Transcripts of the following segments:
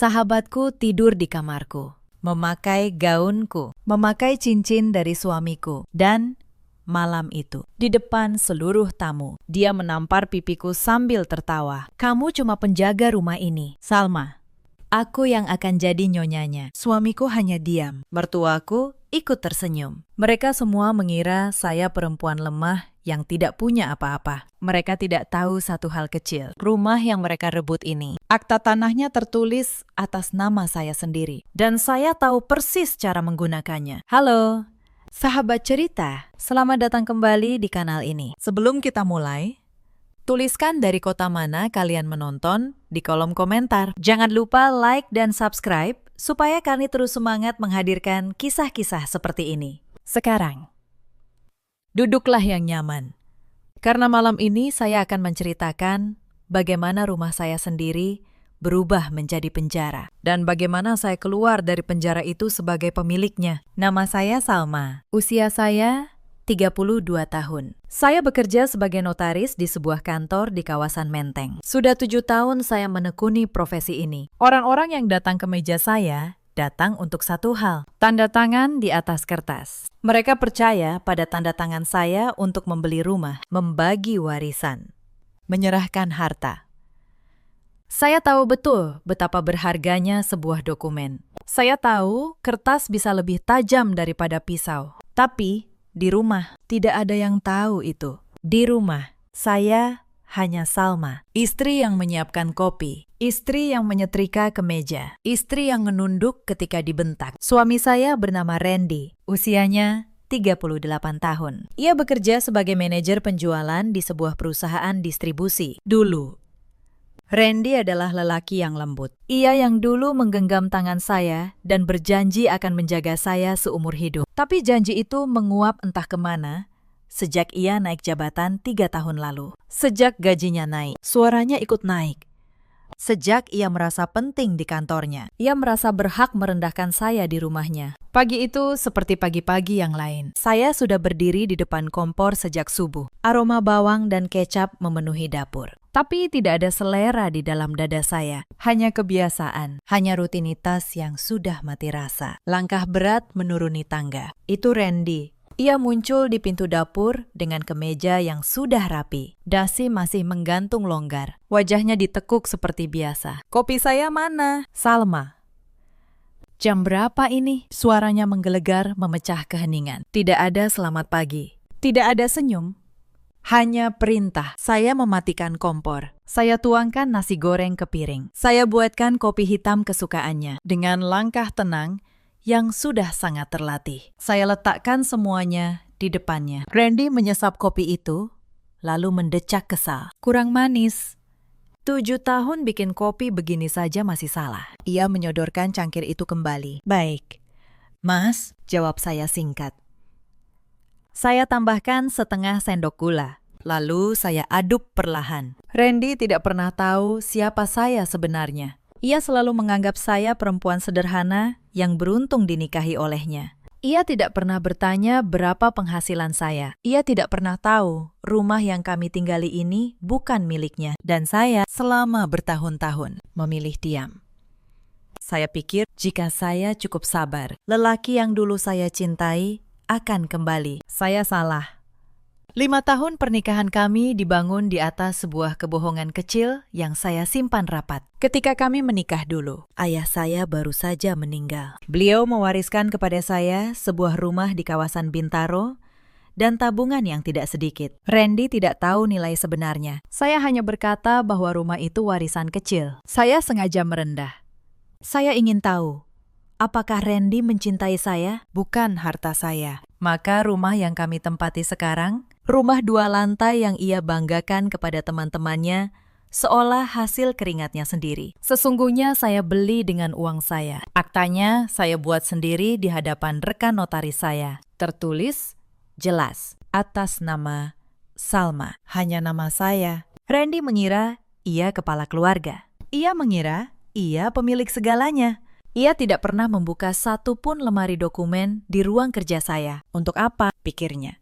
Sahabatku tidur di kamarku, memakai gaunku, memakai cincin dari suamiku, dan malam itu, di depan seluruh tamu, dia menampar pipiku sambil tertawa. Kamu cuma penjaga rumah ini, Salma. Aku yang akan jadi nyonyanya. Suamiku hanya diam. Mertuaku ikut tersenyum. Mereka semua mengira saya perempuan lemah yang tidak punya apa-apa. Mereka tidak tahu satu hal kecil. Rumah yang mereka rebut ini, akta tanahnya tertulis atas nama saya sendiri. Dan saya tahu persis cara menggunakannya. Halo, sahabat cerita. Selamat datang kembali di kanal ini. Sebelum kita mulai, tuliskan dari kota mana kalian menonton di kolom komentar. Jangan lupa like dan subscribe supaya kami terus semangat menghadirkan kisah-kisah seperti ini. Sekarang, duduklah yang nyaman. Karena malam ini saya akan menceritakan bagaimana rumah saya sendiri berubah menjadi penjara. Dan bagaimana saya keluar dari penjara itu sebagai pemiliknya. Nama saya Salma. Usia saya 32 tahun. Saya bekerja sebagai notaris di sebuah kantor di kawasan Menteng. Sudah 7 tahun saya menekuni profesi ini. Orang-orang yang datang ke meja saya datang untuk satu hal, tanda tangan di atas kertas. Mereka percaya pada tanda tangan saya untuk membeli rumah, membagi warisan, menyerahkan harta. Saya tahu betul betapa berharganya sebuah dokumen. Saya tahu kertas bisa lebih tajam daripada pisau. Tapi di rumah tidak ada yang tahu itu. Di rumah saya hanya Salma, istri yang menyiapkan kopi, istri yang menyetrika kemeja, istri yang menunduk ketika dibentak. Suami saya bernama Randy, usianya 38 tahun. Ia bekerja sebagai manajer penjualan di sebuah perusahaan distribusi. Dulu, Randy adalah lelaki yang lembut. Ia yang dulu menggenggam tangan saya dan berjanji akan menjaga saya seumur hidup. Tapi janji itu menguap entah kemana sejak ia naik jabatan 3 tahun lalu. Sejak gajinya naik, suaranya ikut naik. Sejak ia merasa penting di kantornya, ia merasa berhak merendahkan saya di rumahnya. Pagi itu seperti pagi-pagi yang lain. Saya sudah berdiri di depan kompor sejak subuh. Aroma bawang dan kecap memenuhi dapur. Tapi tidak ada selera di dalam dada saya. Hanya kebiasaan, hanya rutinitas yang sudah mati rasa. Langkah berat menuruni tangga. Itu Randy. Ia muncul di pintu dapur dengan kemeja yang sudah rapi. Dasi masih menggantung longgar. Wajahnya ditekuk seperti biasa. Kopi saya mana? Salma. Jam berapa ini? Suaranya menggelegar memecah keheningan. Tidak ada selamat pagi. Tidak ada senyum. Hanya perintah. Saya mematikan kompor. Saya tuangkan nasi goreng ke piring. Saya buatkan kopi hitam kesukaannya. Dengan langkah tenang yang sudah sangat terlatih. Saya letakkan semuanya di depannya. Randy menyesap kopi itu, lalu mendecak kesal. Kurang manis. 7 tahun bikin kopi begini saja masih salah. Ia menyodorkan cangkir itu kembali. Baik. Mas, jawab saya singkat. Saya tambahkan setengah sendok gula. Lalu saya aduk perlahan. Randy tidak pernah tahu siapa saya sebenarnya. Ia selalu menganggap saya perempuan sederhana yang beruntung dinikahi olehnya. Ia tidak pernah bertanya berapa penghasilan saya. Ia tidak pernah tahu rumah yang kami tinggali ini bukan miliknya. Dan saya selama bertahun-tahun memilih diam. Saya pikir jika saya cukup sabar, lelaki yang dulu saya cintai akan kembali. Saya salah. 5 tahun pernikahan kami dibangun di atas sebuah kebohongan kecil yang saya simpan rapat. Ketika kami menikah dulu, ayah saya baru saja meninggal. Beliau mewariskan kepada saya sebuah rumah di kawasan Bintaro dan tabungan yang tidak sedikit. Randy tidak tahu nilai sebenarnya. Saya hanya berkata bahwa rumah itu warisan kecil. Saya sengaja merendah. Saya ingin tahu, apakah Randy mencintai saya? Bukan harta saya. Maka rumah yang kami tempati sekarang, rumah 2 lantai yang ia banggakan kepada teman-temannya, seolah hasil keringatnya sendiri. Sesungguhnya saya beli dengan uang saya. Aktanya saya buat sendiri di hadapan rekan notaris saya. Tertulis jelas atas nama Salma. Hanya nama saya. Randy mengira ia kepala keluarga. Ia mengira ia pemilik segalanya. Ia tidak pernah membuka satu pun lemari dokumen di ruang kerja saya. Untuk apa? Pikirnya.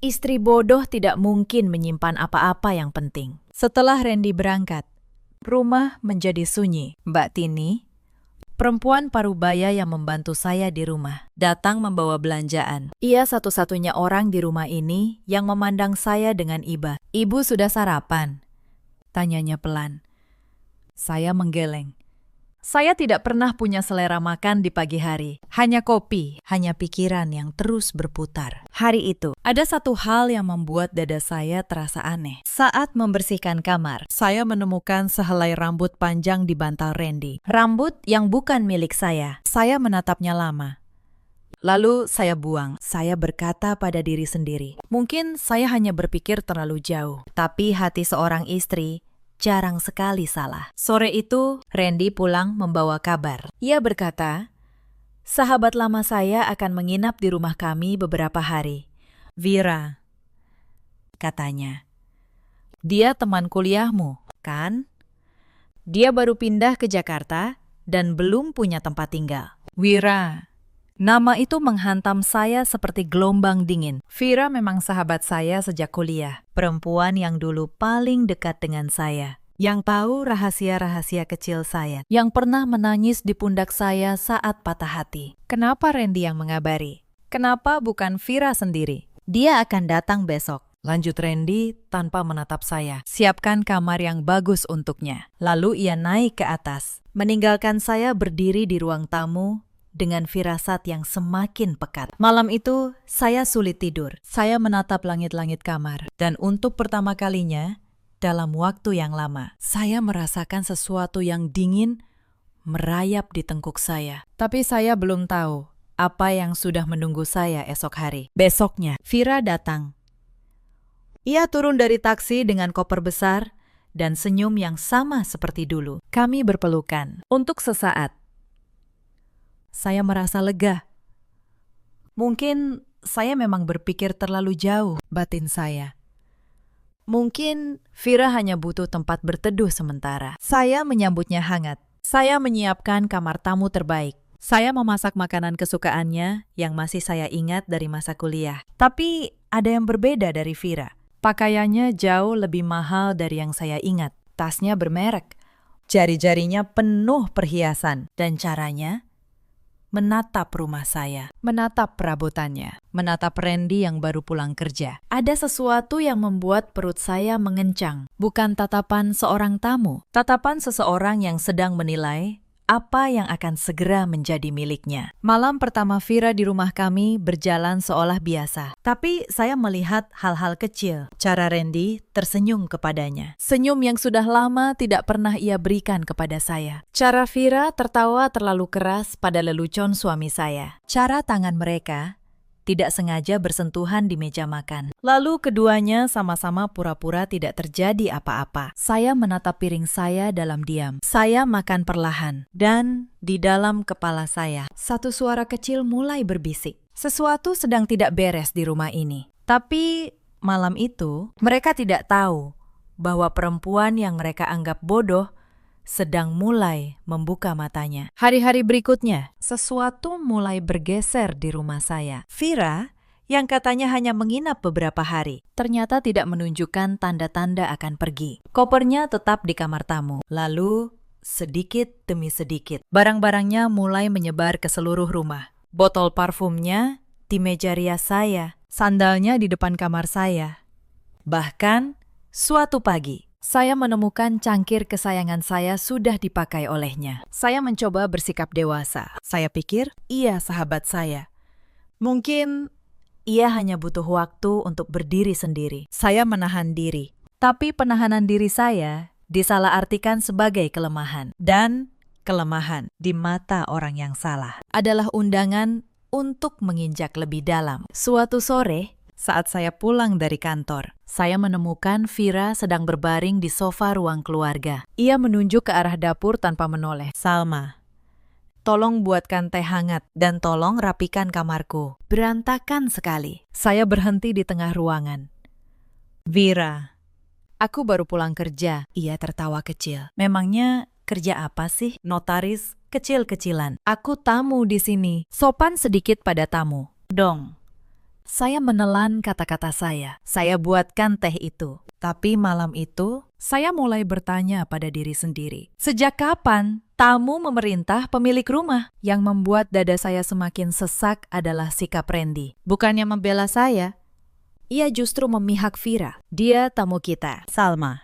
Istri bodoh tidak mungkin menyimpan apa-apa yang penting. Setelah Randy berangkat, Rumah menjadi sunyi. Mbak Tini, perempuan parubaya yang membantu saya di rumah, datang membawa belanjaan. Ia satu-satunya orang di rumah ini yang memandang saya dengan iba. "Ibu sudah sarapan?" tanyanya pelan. Saya menggeleng. Saya tidak pernah punya selera makan di pagi hari. Hanya kopi, hanya pikiran yang terus berputar. Hari itu, ada satu hal yang membuat dada saya terasa aneh. Saat membersihkan kamar, saya menemukan sehelai rambut panjang di bantal Randy. Rambut yang bukan milik saya. Saya menatapnya lama. Lalu saya buang. Saya berkata pada diri sendiri, mungkin saya hanya berpikir terlalu jauh. Tapi hati seorang istri jarang sekali salah. Sore itu, Randy pulang membawa kabar. Ia berkata, sahabat lama saya akan menginap di rumah kami beberapa hari. Vira, katanya. Dia teman kuliahmu, kan? Dia baru pindah ke Jakarta dan belum punya tempat tinggal. Wira. Nama itu menghantam saya seperti gelombang dingin. Vira memang sahabat saya sejak kuliah. Perempuan yang dulu paling dekat dengan saya. Yang tahu rahasia-rahasia kecil saya. Yang pernah menangis di pundak saya saat patah hati. Kenapa Randy yang mengabari? Kenapa bukan Vira sendiri? Dia akan datang besok. Lanjut Randy tanpa menatap saya. Siapkan kamar yang bagus untuknya. Lalu ia naik ke atas. Meninggalkan saya berdiri di ruang tamu dengan firasat yang semakin pekat. Malam itu, saya sulit tidur. Saya menatap langit-langit kamar. Dan untuk pertama kalinya, dalam waktu yang lama, saya merasakan sesuatu yang dingin merayap di tengkuk saya. Tapi saya belum tahu apa yang sudah menunggu saya esok hari. Besoknya, Vira datang. Ia turun dari taksi dengan koper besar dan senyum yang sama seperti dulu. Kami berpelukan. Untuk sesaat, saya merasa lega. Mungkin saya memang berpikir terlalu jauh, batin saya. Mungkin Vira hanya butuh tempat berteduh sementara. Saya menyambutnya hangat. Saya menyiapkan kamar tamu terbaik. Saya memasak makanan kesukaannya yang masih saya ingat dari masa kuliah. Tapi ada yang berbeda dari Vira. Pakaiannya jauh lebih mahal dari yang saya ingat. Tasnya bermerek. Jari-jarinya penuh perhiasan. Dan caranya menatap rumah saya, menatap perabotannya, menatap Randy yang baru pulang kerja. Ada sesuatu yang membuat perut saya mengencang. Bukan tatapan seorang tamu, tatapan seseorang yang sedang menilai apa yang akan segera menjadi miliknya. Malam pertama Vira di rumah kami berjalan seolah biasa. Tapi saya melihat hal-hal kecil. Cara Randy tersenyum kepadanya. Senyum yang sudah lama tidak pernah ia berikan kepada saya. Cara Vira tertawa terlalu keras pada lelucon suami saya. Cara tangan mereka tidak sengaja bersentuhan di meja makan. Lalu keduanya sama-sama pura-pura tidak terjadi apa-apa. Saya menatap piring saya dalam diam. Saya makan perlahan. Dan di dalam kepala saya, satu suara kecil mulai berbisik. Sesuatu sedang tidak beres di rumah ini. Tapi malam itu, mereka tidak tahu bahwa perempuan yang mereka anggap bodoh sedang mulai membuka matanya. Hari-hari berikutnya, sesuatu mulai bergeser di rumah saya. Vira, yang katanya hanya menginap beberapa hari, ternyata tidak menunjukkan tanda-tanda akan pergi. Kopernya tetap di kamar tamu. Lalu, sedikit demi sedikit, barang-barangnya mulai menyebar ke seluruh rumah. Botol parfumnya di meja rias saya, sandalnya di depan kamar saya. Bahkan, suatu pagi, saya menemukan cangkir kesayangan saya sudah dipakai olehnya. Saya mencoba bersikap dewasa. Saya pikir, ia sahabat saya. Mungkin ia hanya butuh waktu untuk berdiri sendiri. Saya menahan diri. Tapi penahanan diri saya disalahartikan sebagai kelemahan. Dan kelemahan di mata orang yang salah adalah undangan untuk menginjak lebih dalam. Suatu sore, saat saya pulang dari kantor, saya menemukan Vira sedang berbaring di sofa ruang keluarga. Ia menunjuk ke arah dapur tanpa menoleh. Salma, tolong buatkan teh hangat dan tolong rapikan kamarku. Berantakan sekali. Saya berhenti di tengah ruangan. Vira, aku baru pulang kerja. Ia tertawa kecil. Memangnya kerja apa sih? Notaris kecil-kecilan. Aku tamu di sini. Sopan sedikit pada tamu. Dong. Saya menelan kata-kata saya. Saya buatkan teh itu. Tapi malam itu, saya mulai bertanya pada diri sendiri. Sejak kapan tamu memerintah pemilik rumah? Yang membuat dada saya semakin sesak adalah sikap Randy. Bukannya membela saya, ia justru memihak Vira. Dia tamu kita, Salma.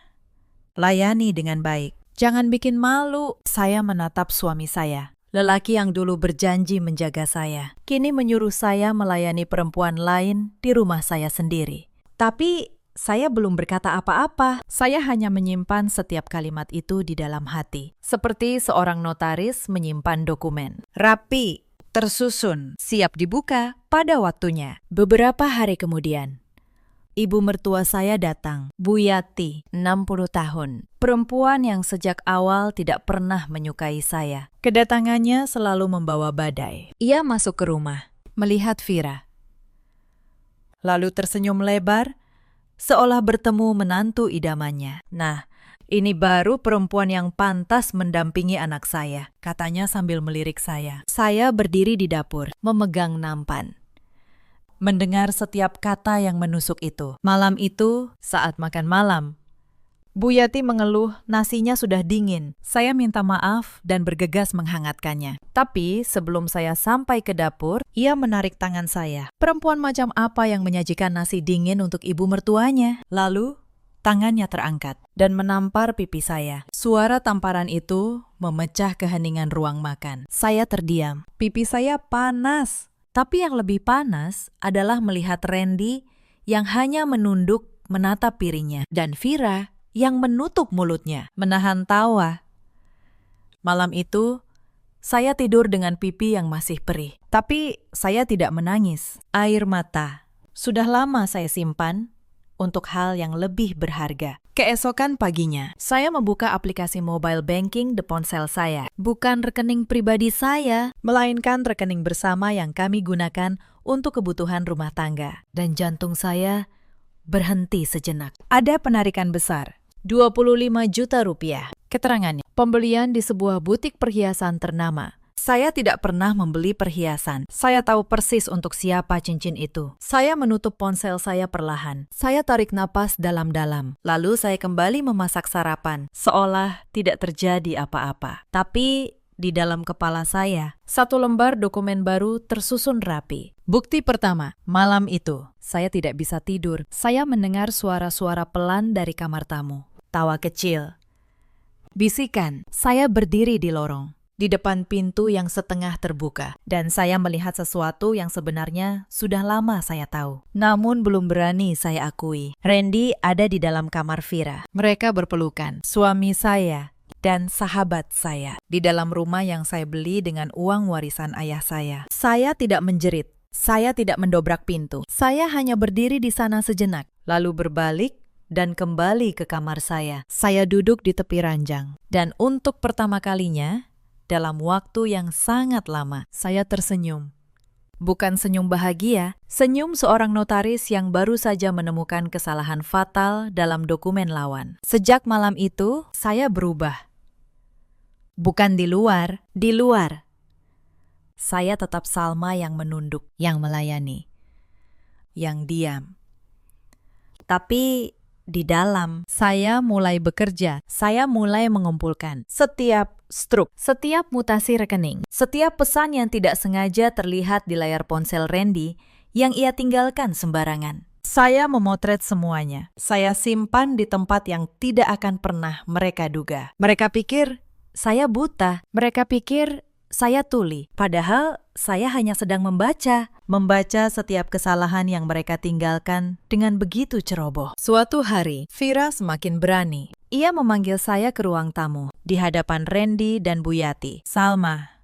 Layani dengan baik. Jangan bikin malu. Saya menatap suami saya. Lelaki yang dulu berjanji menjaga saya, kini menyuruh saya melayani perempuan lain di rumah saya sendiri. Tapi saya belum berkata apa-apa. Saya hanya menyimpan setiap kalimat itu di dalam hati. Seperti seorang notaris menyimpan dokumen. Rapi, tersusun, siap dibuka pada waktunya. Beberapa hari kemudian, ibu mertua saya datang, Bu Yati, 60 tahun. Perempuan yang sejak awal tidak pernah menyukai saya. Kedatangannya selalu membawa badai. Ia masuk ke rumah, melihat Vira. Lalu tersenyum lebar, seolah bertemu menantu idamannya. Nah, ini baru perempuan yang pantas mendampingi anak saya, katanya sambil melirik saya. Saya berdiri di dapur, memegang nampan. Mendengar setiap kata yang menusuk itu. Malam itu, saat makan malam, Bu Yati mengeluh nasinya sudah dingin. Saya minta maaf dan bergegas menghangatkannya. Tapi sebelum saya sampai ke dapur, ia menarik tangan saya. Perempuan macam apa yang menyajikan nasi dingin untuk ibu mertuanya? Lalu, tangannya terangkat dan menampar pipi saya. Suara tamparan itu memecah keheningan ruang makan. Saya terdiam. Pipi saya panas. Tapi yang lebih panas adalah melihat Randy yang hanya menunduk menatap piringnya dan Vira yang menutup mulutnya, menahan tawa. Malam itu, saya tidur dengan pipi yang masih perih. Tapi saya tidak menangis. Air mata sudah lama saya simpan untuk hal yang lebih berharga. Keesokan paginya, saya membuka aplikasi mobile banking di ponsel saya. Bukan rekening pribadi saya, melainkan rekening bersama yang kami gunakan untuk kebutuhan rumah tangga. Dan jantung saya berhenti sejenak. Ada penarikan besar, 25 juta rupiah. Keterangannya, pembelian di sebuah butik perhiasan ternama. Saya tidak pernah membeli perhiasan. Saya tahu persis untuk siapa cincin itu. Saya menutup ponsel saya perlahan. Saya tarik napas dalam-dalam. Lalu saya kembali memasak sarapan, seolah tidak terjadi apa-apa. Tapi di dalam kepala saya, satu lembar dokumen baru tersusun rapi. Bukti pertama, malam itu, saya tidak bisa tidur. Saya mendengar suara-suara pelan dari kamar tamu. Tawa kecil. Bisikan, saya berdiri di lorong, di depan pintu yang setengah terbuka, dan saya melihat sesuatu yang sebenarnya sudah lama saya tahu. Namun belum berani saya akui. Randy ada di dalam kamar Vira. Mereka berpelukan, suami saya dan sahabat saya, di dalam rumah yang saya beli dengan uang warisan ayah saya. Saya tidak menjerit, saya tidak mendobrak pintu. Saya hanya berdiri di sana sejenak, lalu berbalik dan kembali ke kamar saya. Saya duduk di tepi ranjang, dan untuk pertama kalinya, dalam waktu yang sangat lama, saya tersenyum. Bukan senyum bahagia, senyum seorang notaris yang baru saja menemukan kesalahan fatal dalam dokumen lawan. Sejak malam itu, saya berubah. Bukan di luar, di luar. Saya tetap Salma yang menunduk, yang melayani, yang diam. Tapi di dalam, saya mulai bekerja. Saya mulai mengumpulkan setiap struk, setiap mutasi rekening, setiap pesan yang tidak sengaja terlihat di layar ponsel Randy yang ia tinggalkan sembarangan. Saya memotret semuanya. Saya simpan di tempat yang tidak akan pernah mereka duga. Mereka pikir saya buta. Mereka pikir saya tuli. Padahal saya hanya sedang membaca setiap kesalahan yang mereka tinggalkan dengan begitu ceroboh. Suatu hari, Vira semakin berani. Ia memanggil saya ke ruang tamu, di hadapan Randy dan Bu Yati. Salma,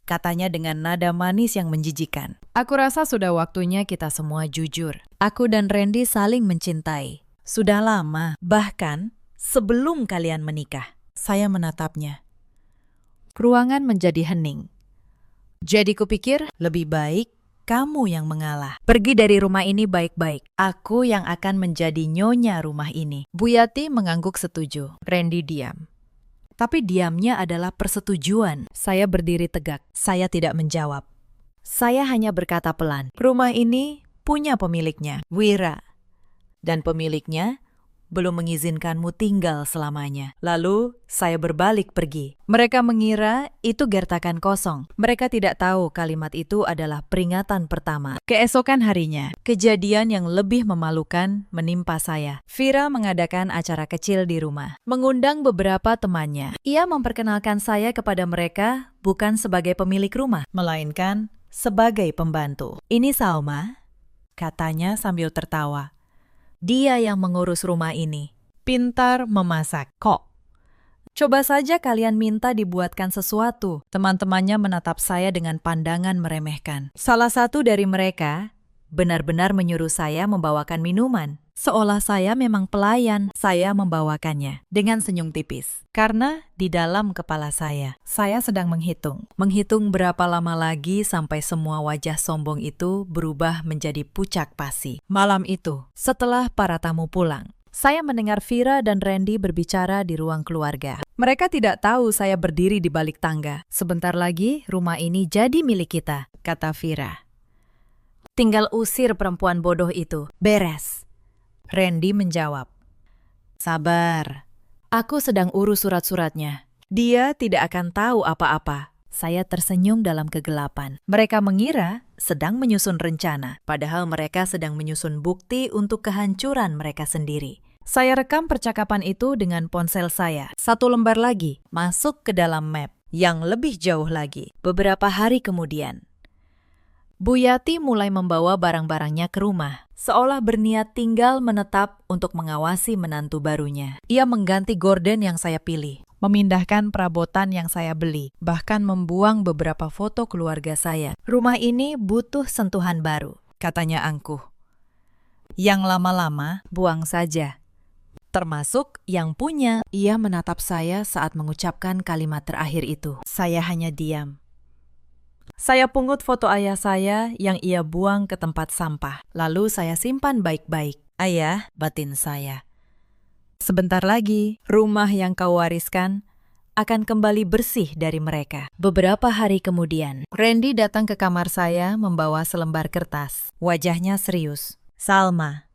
katanya dengan nada manis yang menjijikan. Aku rasa sudah waktunya kita semua jujur. Aku dan Randy saling mencintai. Sudah lama, bahkan sebelum kalian menikah. Saya menatapnya. Ruangan menjadi hening. Jadi kupikir lebih baik kamu yang mengalah. Pergi dari rumah ini baik-baik. Aku yang akan menjadi nyonya rumah ini. Bu Yati mengangguk setuju. Randy diam. Tapi diamnya adalah persetujuan. Saya berdiri tegak. Saya tidak menjawab. Saya hanya berkata pelan. Rumah ini punya pemiliknya, Wira. Dan pemiliknya belum mengizinkanmu tinggal selamanya. Lalu, saya berbalik pergi. Mereka mengira itu gertakan kosong. Mereka tidak tahu kalimat itu adalah peringatan pertama. Keesokan harinya, kejadian yang lebih memalukan menimpa saya. Vira mengadakan acara kecil di rumah, mengundang beberapa temannya. Ia memperkenalkan saya kepada mereka bukan sebagai pemilik rumah, melainkan sebagai pembantu. Ini Salma, katanya sambil tertawa. Dia yang mengurus rumah ini. Pintar memasak. Kok? Coba saja kalian minta dibuatkan sesuatu. Teman-temannya menatap saya dengan pandangan meremehkan. Salah satu dari mereka benar-benar menyuruh saya membawakan minuman. Seolah saya memang pelayan, saya membawakannya dengan senyum tipis. Karena di dalam kepala saya sedang menghitung. Menghitung berapa lama lagi sampai semua wajah sombong itu berubah menjadi pucak pasi. Malam itu, setelah para tamu pulang, saya mendengar Vira dan Randy berbicara di ruang keluarga. Mereka tidak tahu saya berdiri di balik tangga. Sebentar lagi, rumah ini jadi milik kita, kata Vira. Tinggal usir perempuan bodoh itu. Beres. Randy menjawab. Sabar. Aku sedang urus surat-suratnya. Dia tidak akan tahu apa-apa. Saya tersenyum dalam kegelapan. Mereka mengira sedang menyusun rencana, padahal mereka sedang menyusun bukti untuk kehancuran mereka sendiri. Saya rekam percakapan itu dengan ponsel saya. 1 lembar lagi masuk ke dalam map yang lebih jauh lagi. Beberapa hari kemudian, Bu Yati mulai membawa barang-barangnya ke rumah, seolah berniat tinggal menetap untuk mengawasi menantu barunya. Ia mengganti gorden yang saya pilih, memindahkan perabotan yang saya beli, bahkan membuang beberapa foto keluarga saya. Rumah ini butuh sentuhan baru, katanya angkuh. Yang lama-lama, buang saja. Termasuk yang punya. Ia menatap saya saat mengucapkan kalimat terakhir itu. Saya hanya diam. Saya pungut foto ayah saya yang ia buang ke tempat sampah. Lalu saya simpan baik-baik. Ayah, batin saya. Sebentar lagi, rumah yang kau wariskan akan kembali bersih dari mereka. Beberapa hari kemudian, Randy datang ke kamar saya membawa selembar kertas. Wajahnya serius. Salma,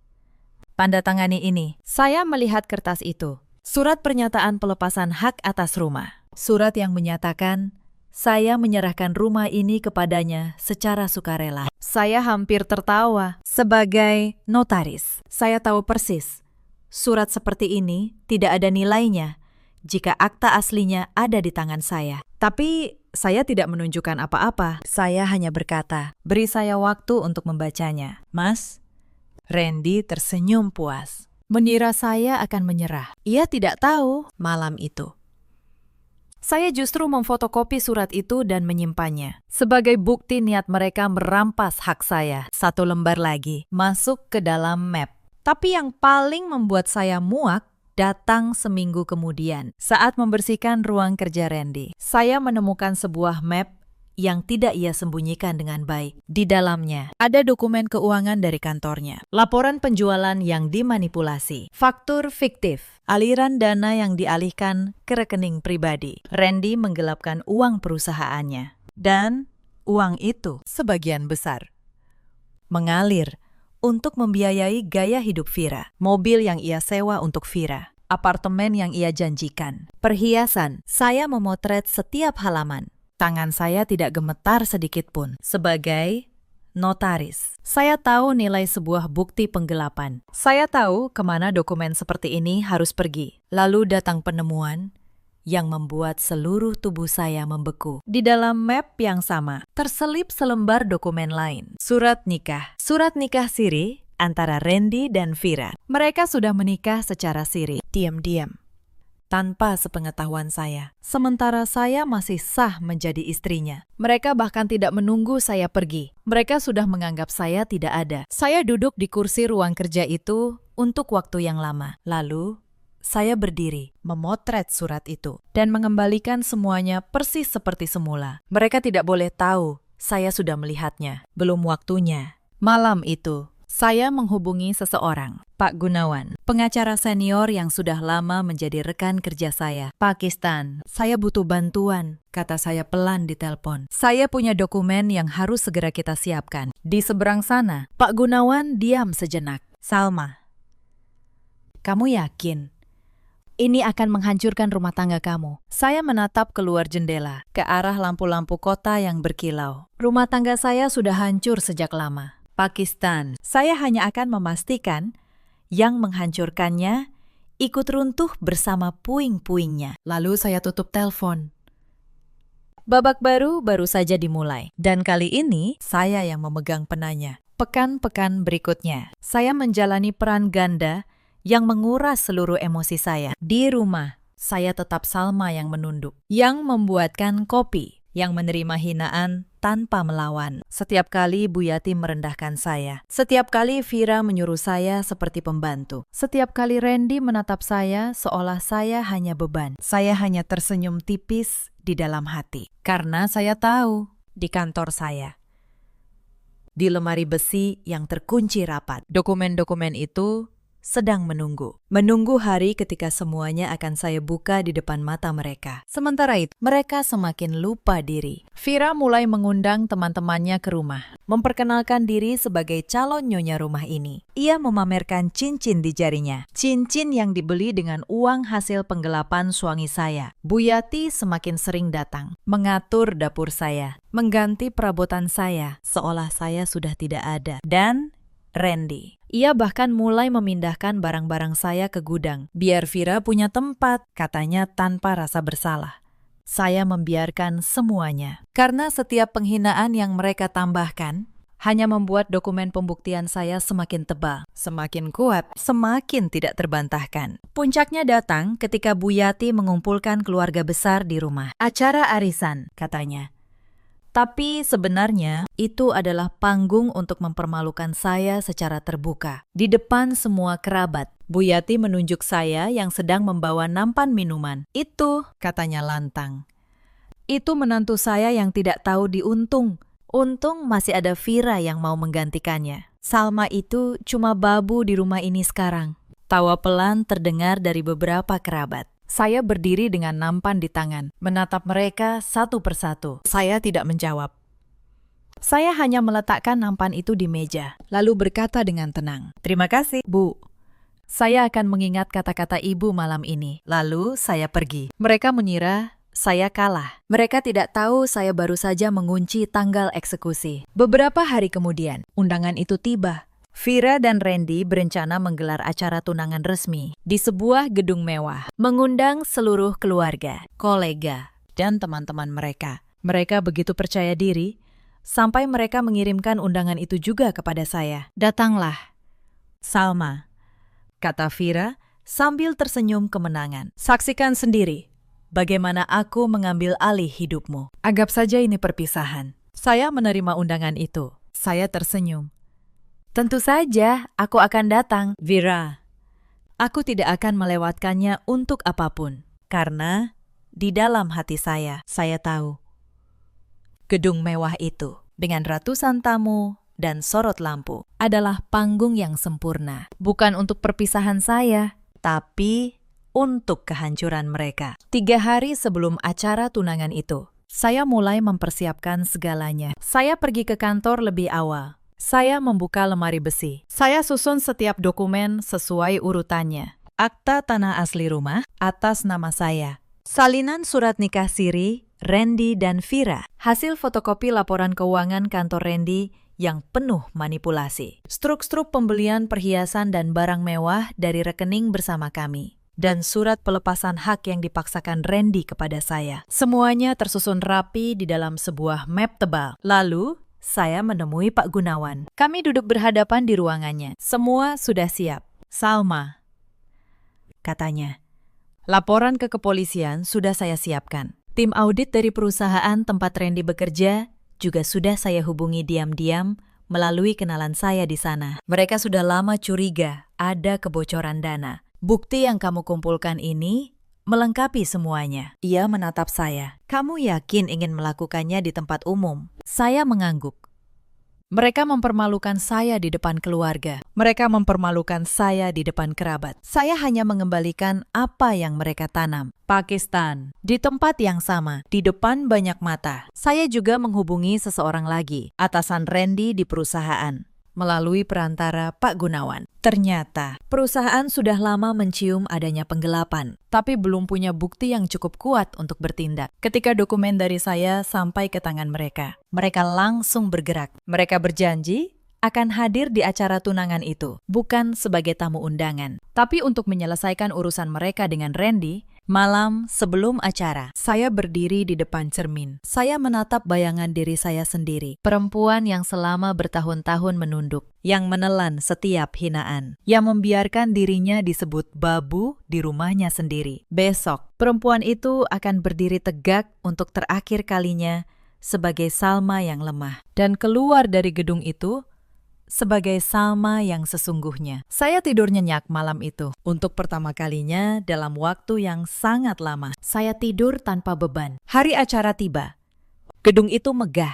tanda tangani ini. Saya melihat kertas itu. Surat pernyataan pelepasan hak atas rumah. Surat yang menyatakan saya menyerahkan rumah ini kepadanya secara sukarela. Saya hampir tertawa. Sebagai notaris, saya tahu persis, surat seperti ini tidak ada nilainya jika akta aslinya ada di tangan saya. Tapi saya tidak menunjukkan apa-apa. Saya hanya berkata, beri saya waktu untuk membacanya. Mas? Randy tersenyum puas. Mengira saya akan menyerah. Ia tidak tahu malam itu saya justru memfotokopi surat itu dan menyimpannya. Sebagai bukti niat mereka merampas hak saya. 1 lembar lagi masuk ke dalam map. Tapi yang paling membuat saya muak datang seminggu kemudian. Saat membersihkan ruang kerja Randy, saya menemukan sebuah map yang tidak ia sembunyikan dengan baik. Di dalamnya ada dokumen keuangan dari kantornya, laporan penjualan yang dimanipulasi, faktur fiktif, aliran dana yang dialihkan ke rekening pribadi. Randy menggelapkan uang perusahaannya. Dan uang itu sebagian besar mengalir untuk membiayai gaya hidup Vira, mobil yang ia sewa untuk Vira, apartemen yang ia janjikan, perhiasan. Saya memotret setiap halaman. Tangan saya tidak gemetar sedikit pun. Sebagai notaris, saya tahu nilai sebuah bukti penggelapan. Saya tahu kemana dokumen seperti ini harus pergi. Lalu datang penemuan yang membuat seluruh tubuh saya membeku. Di dalam map yang sama, terselip selembar dokumen lain. Surat nikah siri antara Randy dan Vira. Mereka sudah menikah secara siri, diam-diam, tanpa sepengetahuan saya. Sementara saya masih sah menjadi istrinya. Mereka bahkan tidak menunggu saya pergi. Mereka sudah menganggap saya tidak ada. Saya duduk di kursi ruang kerja itu untuk waktu yang lama. Lalu, saya berdiri, memotret surat itu, dan mengembalikan semuanya persis seperti semula. Mereka tidak boleh tahu saya sudah melihatnya. Belum waktunya. Malam itu, saya menghubungi seseorang, Pak Gunawan, pengacara senior yang sudah lama menjadi rekan kerja saya. Pakistan, saya butuh bantuan, kata saya pelan di telepon. Saya punya dokumen yang harus segera kita siapkan. Di seberang sana, Pak Gunawan diam sejenak. Salma, Kamu yakin? Ini akan menghancurkan rumah tangga kamu. Saya menatap keluar jendela, ke arah lampu-lampu kota yang berkilau. Rumah tangga saya sudah hancur sejak lama. Pakistan, saya hanya akan memastikan yang menghancurkannya ikut runtuh bersama puing-puingnya. Lalu saya tutup telepon. Babak baru saja dimulai, dan kali ini saya yang memegang penanya. Pekan-pekan berikutnya, saya menjalani peran ganda yang menguras seluruh emosi saya. Di rumah, saya tetap Salma yang menunduk, yang membuatkan kopi, yang menerima hinaan tanpa melawan. Setiap kali Bu Yati merendahkan saya. Setiap kali Vira menyuruh saya seperti pembantu. Setiap kali Randy menatap saya seolah saya hanya beban. Saya hanya tersenyum tipis di dalam hati. Karena saya tahu di kantor saya, di lemari besi yang terkunci rapat, dokumen-dokumen itu sedang menunggu. Menunggu hari ketika semuanya akan saya buka di depan mata mereka. Sementara itu, mereka semakin lupa diri. Vira mulai mengundang teman-temannya ke rumah, memperkenalkan diri sebagai calon nyonya rumah ini. Ia memamerkan cincin di jarinya, cincin yang dibeli dengan uang hasil penggelapan suami saya. Bu Yati semakin sering datang, mengatur dapur saya, mengganti perabotan saya, seolah saya sudah tidak ada. Dan Randy, ia bahkan mulai memindahkan barang-barang saya ke gudang. Biar Vira punya tempat, katanya tanpa rasa bersalah. Saya membiarkan semuanya. Karena setiap penghinaan yang mereka tambahkan hanya membuat dokumen pembuktian saya semakin tebal, semakin kuat, semakin tidak terbantahkan. Puncaknya datang ketika Bu Yati mengumpulkan keluarga besar di rumah. Acara arisan, katanya. Tapi sebenarnya itu adalah panggung untuk mempermalukan saya secara terbuka. Di depan semua kerabat, Bu Yati menunjuk saya yang sedang membawa nampan minuman. Itu, katanya lantang. Itu menantu saya yang tidak tahu diuntung. Untung masih ada Vira yang mau menggantikannya. Salma itu cuma babu di rumah ini sekarang. Tawa pelan terdengar dari beberapa kerabat. Saya berdiri dengan nampan di tangan, menatap mereka satu persatu. Saya tidak menjawab. Saya hanya meletakkan nampan itu di meja, lalu berkata dengan tenang, "Terima kasih, Bu. Saya akan mengingat kata-kata Ibu malam ini." Lalu saya pergi. Mereka mengira saya kalah. Mereka tidak tahu saya baru saja mengunci tanggal eksekusi. Beberapa hari kemudian, undangan itu tiba. Vira dan Randy berencana menggelar acara tunangan resmi di sebuah gedung mewah, mengundang seluruh keluarga, kolega, dan teman-teman mereka. Mereka begitu percaya diri, sampai mereka mengirimkan undangan itu juga kepada saya. "Datanglah, Salma," kata Vira sambil tersenyum kemenangan. "Saksikan sendiri bagaimana aku mengambil alih hidupmu. Anggap saja ini perpisahan." Saya menerima undangan itu. Saya tersenyum. "Tentu saja, aku akan datang, Vira. Aku tidak akan melewatkannya untuk apapun. Karena di dalam hati saya tahu. Gedung mewah itu, dengan ratusan tamu dan sorot lampu, adalah panggung yang sempurna. Bukan untuk perpisahan saya, tapi untuk kehancuran mereka." 3 hari sebelum acara tunangan itu, saya mulai mempersiapkan segalanya. Saya pergi ke kantor lebih awal. Saya membuka lemari besi. Saya susun setiap dokumen sesuai urutannya. Akta tanah asli rumah atas nama saya. Salinan surat nikah siri, Randy dan Vira. Hasil fotokopi laporan keuangan kantor Randy yang penuh manipulasi. Struk-struk pembelian perhiasan dan barang mewah dari rekening bersama kami. Dan surat pelepasan hak yang dipaksakan Randy kepada saya. Semuanya tersusun rapi di dalam sebuah map tebal. Lalu, saya menemui Pak Gunawan. Kami duduk berhadapan di ruangannya. Semua sudah siap. "Salma," katanya, "laporan ke kepolisian sudah saya siapkan. Tim audit dari perusahaan tempat Randy bekerja juga sudah saya hubungi diam-diam melalui kenalan saya di sana. Mereka sudah lama curiga ada kebocoran dana. Bukti yang kamu kumpulkan ini melengkapi semuanya." Ia menatap saya. "Kamu yakin ingin melakukannya di tempat umum?" Saya mengangguk. Mereka mempermalukan saya di depan keluarga. Mereka mempermalukan saya di depan kerabat. Saya hanya mengembalikan apa yang mereka tanam. Pakistan. Di tempat yang sama, di depan banyak mata, saya juga menghubungi seseorang lagi, atasan Randy di perusahaan. melalui perantara Pak Gunawan. Ternyata, perusahaan sudah lama mencium adanya penggelapan, tapi belum punya bukti yang cukup kuat untuk bertindak. Ketika dokumen dari saya sampai ke tangan mereka, mereka langsung bergerak. Mereka berjanji akan hadir di acara tunangan itu, bukan sebagai tamu undangan, tapi untuk menyelesaikan urusan mereka dengan Randy. Malam sebelum acara, saya berdiri di depan cermin. Saya menatap bayangan diri saya sendiri, perempuan yang selama bertahun-tahun menunduk, yang menelan setiap hinaan, yang membiarkan dirinya disebut babu di rumahnya sendiri. Besok, perempuan itu akan berdiri tegak untuk terakhir kalinya sebagai Salma yang lemah, dan keluar dari gedung itu sebagai Salma yang sesungguhnya. Saya tidur nyenyak malam itu. Untuk pertama kalinya dalam waktu yang sangat lama, saya tidur tanpa beban. Hari acara tiba. Gedung itu megah,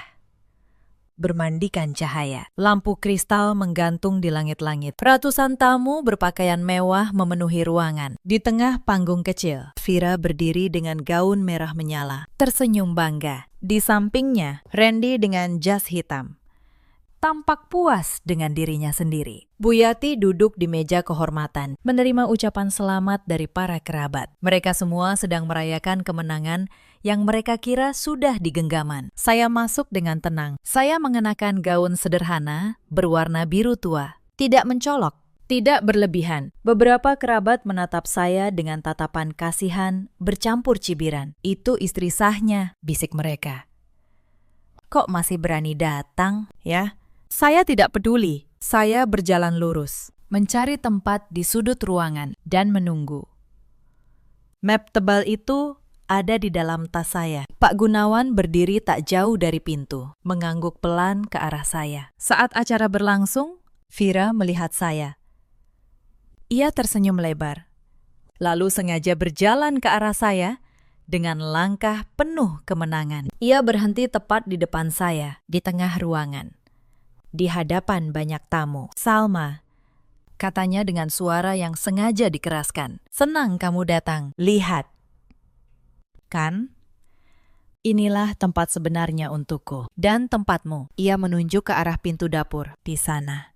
bermandikan cahaya. Lampu kristal menggantung di langit-langit. Ratusan tamu berpakaian mewah memenuhi ruangan. Di tengah panggung kecil, Vira berdiri dengan gaun merah menyala, tersenyum bangga. Di sampingnya, Randy dengan jas hitam, tampak puas dengan dirinya sendiri. Bu Yati duduk di meja kehormatan, menerima ucapan selamat dari para kerabat. Mereka semua sedang merayakan kemenangan yang mereka kira sudah di genggaman. Saya masuk dengan tenang. Saya mengenakan gaun sederhana, berwarna biru tua. Tidak mencolok, tidak berlebihan. Beberapa kerabat menatap saya dengan tatapan kasihan, bercampur cibiran. Itu istri sahnya, bisik mereka. Kok masih berani datang, ya? Saya tidak peduli. Saya berjalan lurus, mencari tempat di sudut ruangan, dan menunggu. Map tebal itu ada di dalam tas saya. Pak Gunawan berdiri tak jauh dari pintu, mengangguk pelan ke arah saya. Saat acara berlangsung, Vira melihat saya. Ia tersenyum lebar, lalu sengaja berjalan ke arah saya dengan langkah penuh kemenangan. Ia berhenti tepat di depan saya, di tengah ruangan, di hadapan banyak tamu. Salma, katanya dengan suara yang sengaja dikeraskan. Senang kamu datang. Lihat. Kan? Inilah tempat sebenarnya untukku. Dan tempatmu. Ia menunjuk ke arah pintu dapur. Di sana.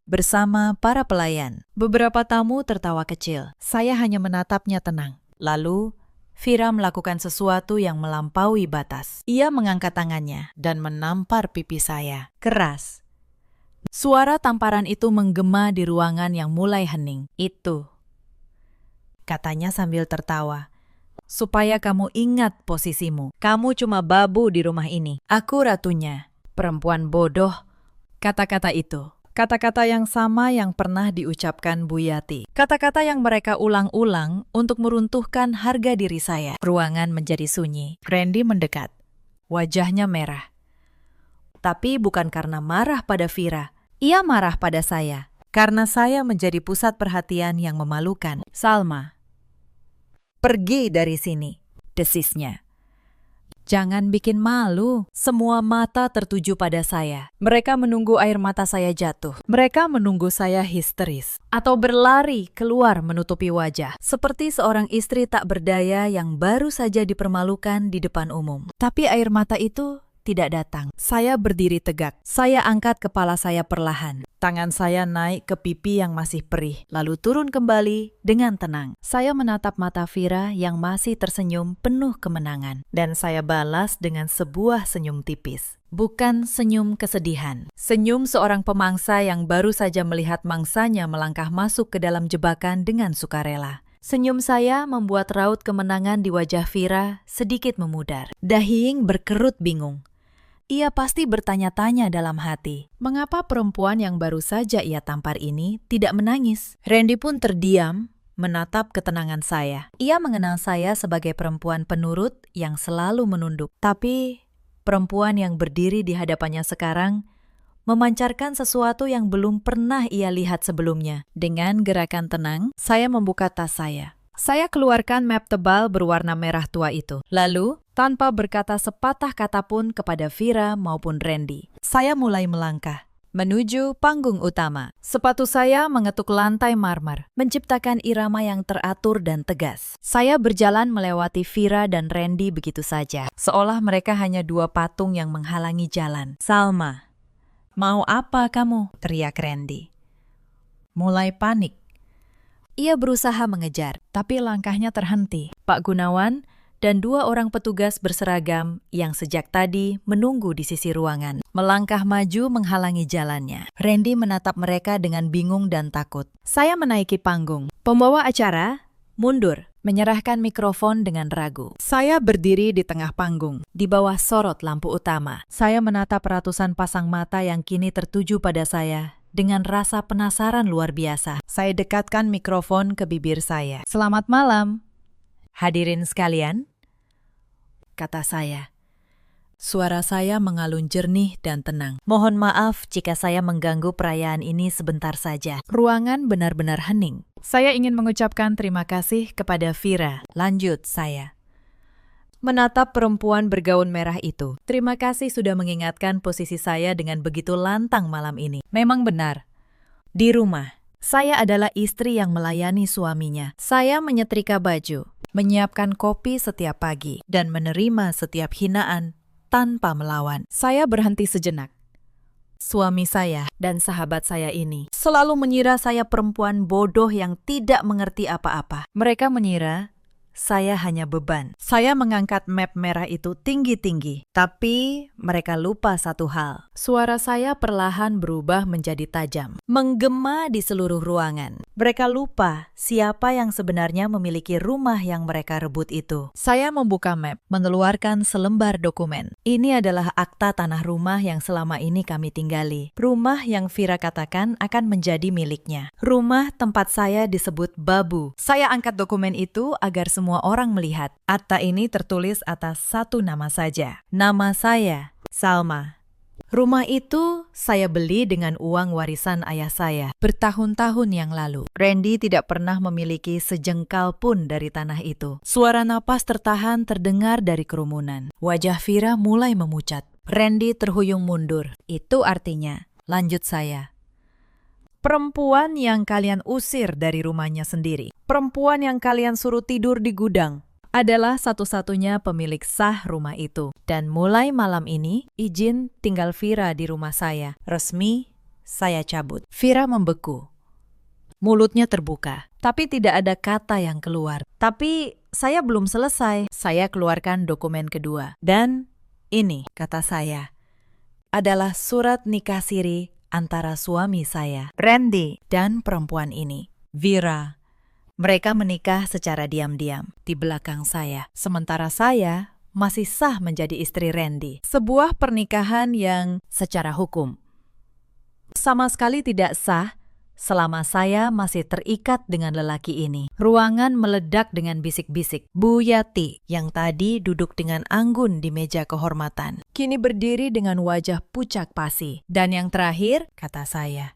Bersama para pelayan. Beberapa tamu tertawa kecil. Saya hanya menatapnya tenang. Lalu, Vira melakukan sesuatu yang melampaui batas. Ia mengangkat tangannya dan menampar pipi saya. Keras. Suara tamparan itu menggema di ruangan yang mulai hening. Itu, katanya sambil tertawa, supaya kamu ingat posisimu. Kamu cuma babu di rumah ini. Aku ratunya. Perempuan bodoh. Kata-kata itu. Kata-kata yang sama yang pernah diucapkan Bu Yati. Kata-kata yang mereka ulang-ulang untuk meruntuhkan harga diri saya. Ruangan menjadi sunyi. Randy mendekat. Wajahnya merah. Tapi bukan karena marah pada Vira. Ia marah pada saya. Karena saya menjadi pusat perhatian yang memalukan. Salma, pergi dari sini, desisnya. Jangan bikin malu. Semua mata tertuju pada saya. Mereka menunggu air mata saya jatuh. Mereka menunggu saya histeris atau berlari keluar menutupi wajah, seperti seorang istri tak berdaya yang baru saja dipermalukan di depan umum. Tapi air mata itu tidak datang. Saya berdiri tegak. Saya angkat kepala saya perlahan. Tangan saya naik ke pipi yang masih perih, lalu turun kembali dengan tenang. Saya menatap mata Vira yang masih tersenyum penuh kemenangan, dan saya balas dengan sebuah senyum tipis. Bukan senyum kesedihan. Senyum seorang pemangsa yang baru saja melihat mangsanya melangkah masuk ke dalam jebakan dengan sukarela. Senyum saya membuat raut kemenangan di wajah Vira sedikit memudar. Dahing berkerut bingung. Ia pasti bertanya-tanya dalam hati, mengapa perempuan yang baru saja ia tampar ini tidak menangis? Randy pun terdiam, menatap ketenangan saya. Ia mengenal saya sebagai perempuan penurut yang selalu menunduk. Tapi perempuan yang berdiri di hadapannya sekarang memancarkan sesuatu yang belum pernah ia lihat sebelumnya. Dengan gerakan tenang, saya membuka tas saya. Saya keluarkan map tebal berwarna merah tua itu. Lalu, tanpa berkata sepatah kata pun kepada Vira maupun Randy, saya mulai melangkah menuju panggung utama. Sepatu saya mengetuk lantai marmer, menciptakan irama yang teratur dan tegas. Saya berjalan melewati Vira dan Randy begitu saja, seolah mereka hanya dua patung yang menghalangi jalan. Salma, Mau apa kamu? Teriak Randy. Mulai panik. Ia berusaha mengejar, tapi langkahnya terhenti. Pak Gunawan dan 2 orang petugas berseragam yang sejak tadi menunggu di sisi ruangan melangkah maju menghalangi jalannya. Randy menatap mereka dengan bingung dan takut. Saya menaiki panggung. Pembawa acara mundur, menyerahkan mikrofon dengan ragu. Saya berdiri di tengah panggung, di bawah sorot lampu utama. Saya menatap ratusan pasang mata yang kini tertuju pada saya dengan rasa penasaran luar biasa. Saya dekatkan mikrofon ke bibir saya. Selamat malam, hadirin sekalian, kata saya. Suara saya mengalun jernih dan tenang. Mohon maaf jika saya mengganggu perayaan ini sebentar saja. Ruangan benar-benar hening. Saya ingin mengucapkan terima kasih kepada Vira. Lanjut saya. Menatap perempuan bergaun merah itu. Terima kasih sudah mengingatkan posisi saya dengan begitu lantang malam ini. Memang benar. Di rumah, saya adalah istri yang melayani suaminya. Saya menyetrika baju, menyiapkan kopi setiap pagi, dan menerima setiap hinaan tanpa melawan. Saya berhenti sejenak. Suami saya dan sahabat saya ini selalu mengira saya perempuan bodoh yang tidak mengerti apa-apa. Mereka mengira saya hanya beban. Saya mengangkat map merah itu tinggi-tinggi. Tapi mereka lupa satu hal. Suara saya perlahan berubah menjadi tajam, menggema di seluruh ruangan. Mereka lupa siapa yang sebenarnya memiliki rumah yang mereka rebut itu. Saya membuka map, mengeluarkan selembar dokumen. Ini adalah akta tanah rumah yang selama ini kami tinggali. Rumah yang Vira katakan akan menjadi miliknya. Rumah tempat saya disebut Babu. Saya angkat dokumen itu agar semua orang melihat. Akta ini tertulis atas satu nama saja. Nama saya, Salma. Rumah itu saya beli dengan uang warisan ayah saya bertahun-tahun yang lalu. Randy tidak pernah memiliki sejengkal pun dari tanah itu. Suara napas tertahan terdengar dari kerumunan. Wajah Vira mulai memucat. Randy terhuyung mundur. Itu artinya, lanjut saya, perempuan yang kalian usir dari rumahnya sendiri, perempuan yang kalian suruh tidur di gudang, adalah satu-satunya pemilik sah rumah itu. Dan mulai malam ini, izin tinggal Vira di rumah saya. Resmi, saya cabut. Vira membeku. Mulutnya terbuka, tapi tidak ada kata yang keluar. Tapi saya belum selesai. Saya keluarkan dokumen kedua. Dan ini, kata saya, adalah surat nikah siri antara suami saya, Randy, dan perempuan ini, Vira. Mereka menikah secara diam-diam di belakang saya, sementara saya masih sah menjadi istri Randy. Sebuah pernikahan yang secara hukum sama sekali tidak sah selama saya masih terikat dengan lelaki ini. Ruangan meledak dengan bisik-bisik. Bu Yati yang tadi duduk dengan anggun di meja kehormatan, kini berdiri dengan wajah pucat pasi. Dan yang terakhir, kata saya,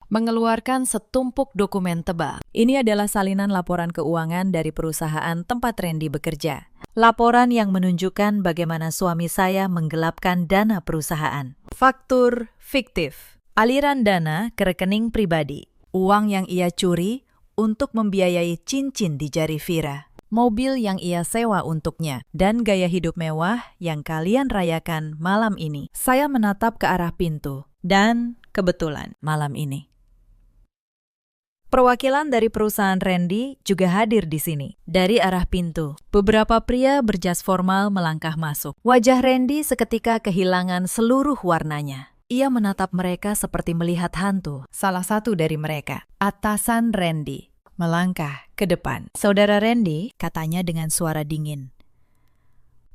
mengeluarkan setumpuk dokumen tebal. Ini adalah salinan laporan keuangan dari perusahaan tempat Randy bekerja. Laporan yang menunjukkan bagaimana suami saya menggelapkan dana perusahaan. Faktur fiktif, aliran dana ke rekening pribadi, uang yang ia curi untuk membiayai cincin di jari Vira, mobil yang ia sewa untuknya, dan gaya hidup mewah yang kalian rayakan malam ini. Saya menatap ke arah pintu, dan kebetulan malam ini perwakilan dari perusahaan Randy juga hadir di sini. Dari arah pintu, beberapa pria berjas formal melangkah masuk. Wajah Randy seketika kehilangan seluruh warnanya. Ia menatap mereka seperti melihat hantu. Salah satu dari mereka, atasan Randy, melangkah ke depan. Saudara Randy, katanya dengan suara dingin,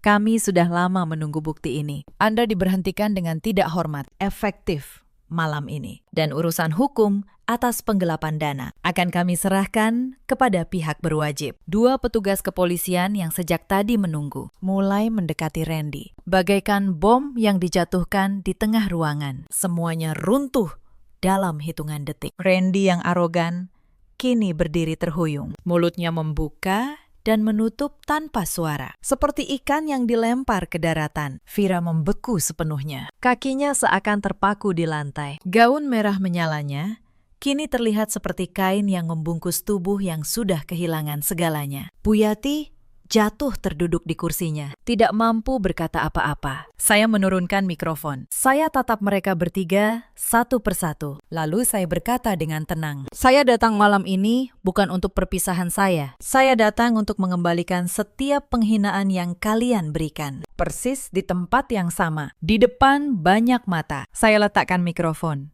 kami sudah lama menunggu bukti ini. Anda diberhentikan dengan tidak hormat, efektif malam ini. Dan urusan hukum atas penggelapan dana akan kami serahkan kepada pihak berwajib. 2 petugas kepolisian yang sejak tadi menunggu mulai mendekati Randy, bagaikan bom yang dijatuhkan di tengah ruangan. Semuanya runtuh dalam hitungan detik. Randy yang arogan kini berdiri terhuyung, mulutnya membuka dan menutup tanpa suara, seperti ikan yang dilempar ke daratan. Vira membeku sepenuhnya. Kakinya seakan terpaku di lantai. Gaun merah menyalanya kini terlihat seperti kain yang membungkus tubuh yang sudah kehilangan segalanya. Bu Yati jatuh terduduk di kursinya, tidak mampu berkata apa-apa. Saya menurunkan mikrofon. Saya tatap mereka bertiga, satu persatu. Lalu saya berkata dengan tenang, "Saya datang malam ini bukan untuk perpisahan saya. Saya datang untuk mengembalikan setiap penghinaan yang kalian berikan. Persis di tempat yang sama, di depan banyak mata." Saya letakkan mikrofon.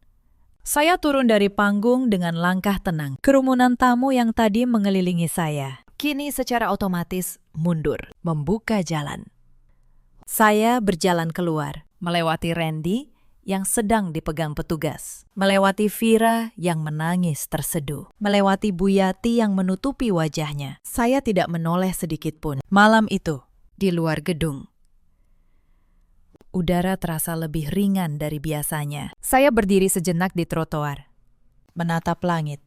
Saya turun dari panggung dengan langkah tenang. Kerumunan tamu yang tadi mengelilingi saya kini secara otomatis mundur, membuka jalan. Saya berjalan keluar, melewati Randy yang sedang dipegang petugas, melewati Vira yang menangis terseduh, melewati Bu Yati yang menutupi wajahnya. Saya tidak menoleh sedikit pun. Malam itu, di luar gedung, udara terasa lebih ringan dari biasanya. Saya berdiri sejenak di trotoar, menatap langit.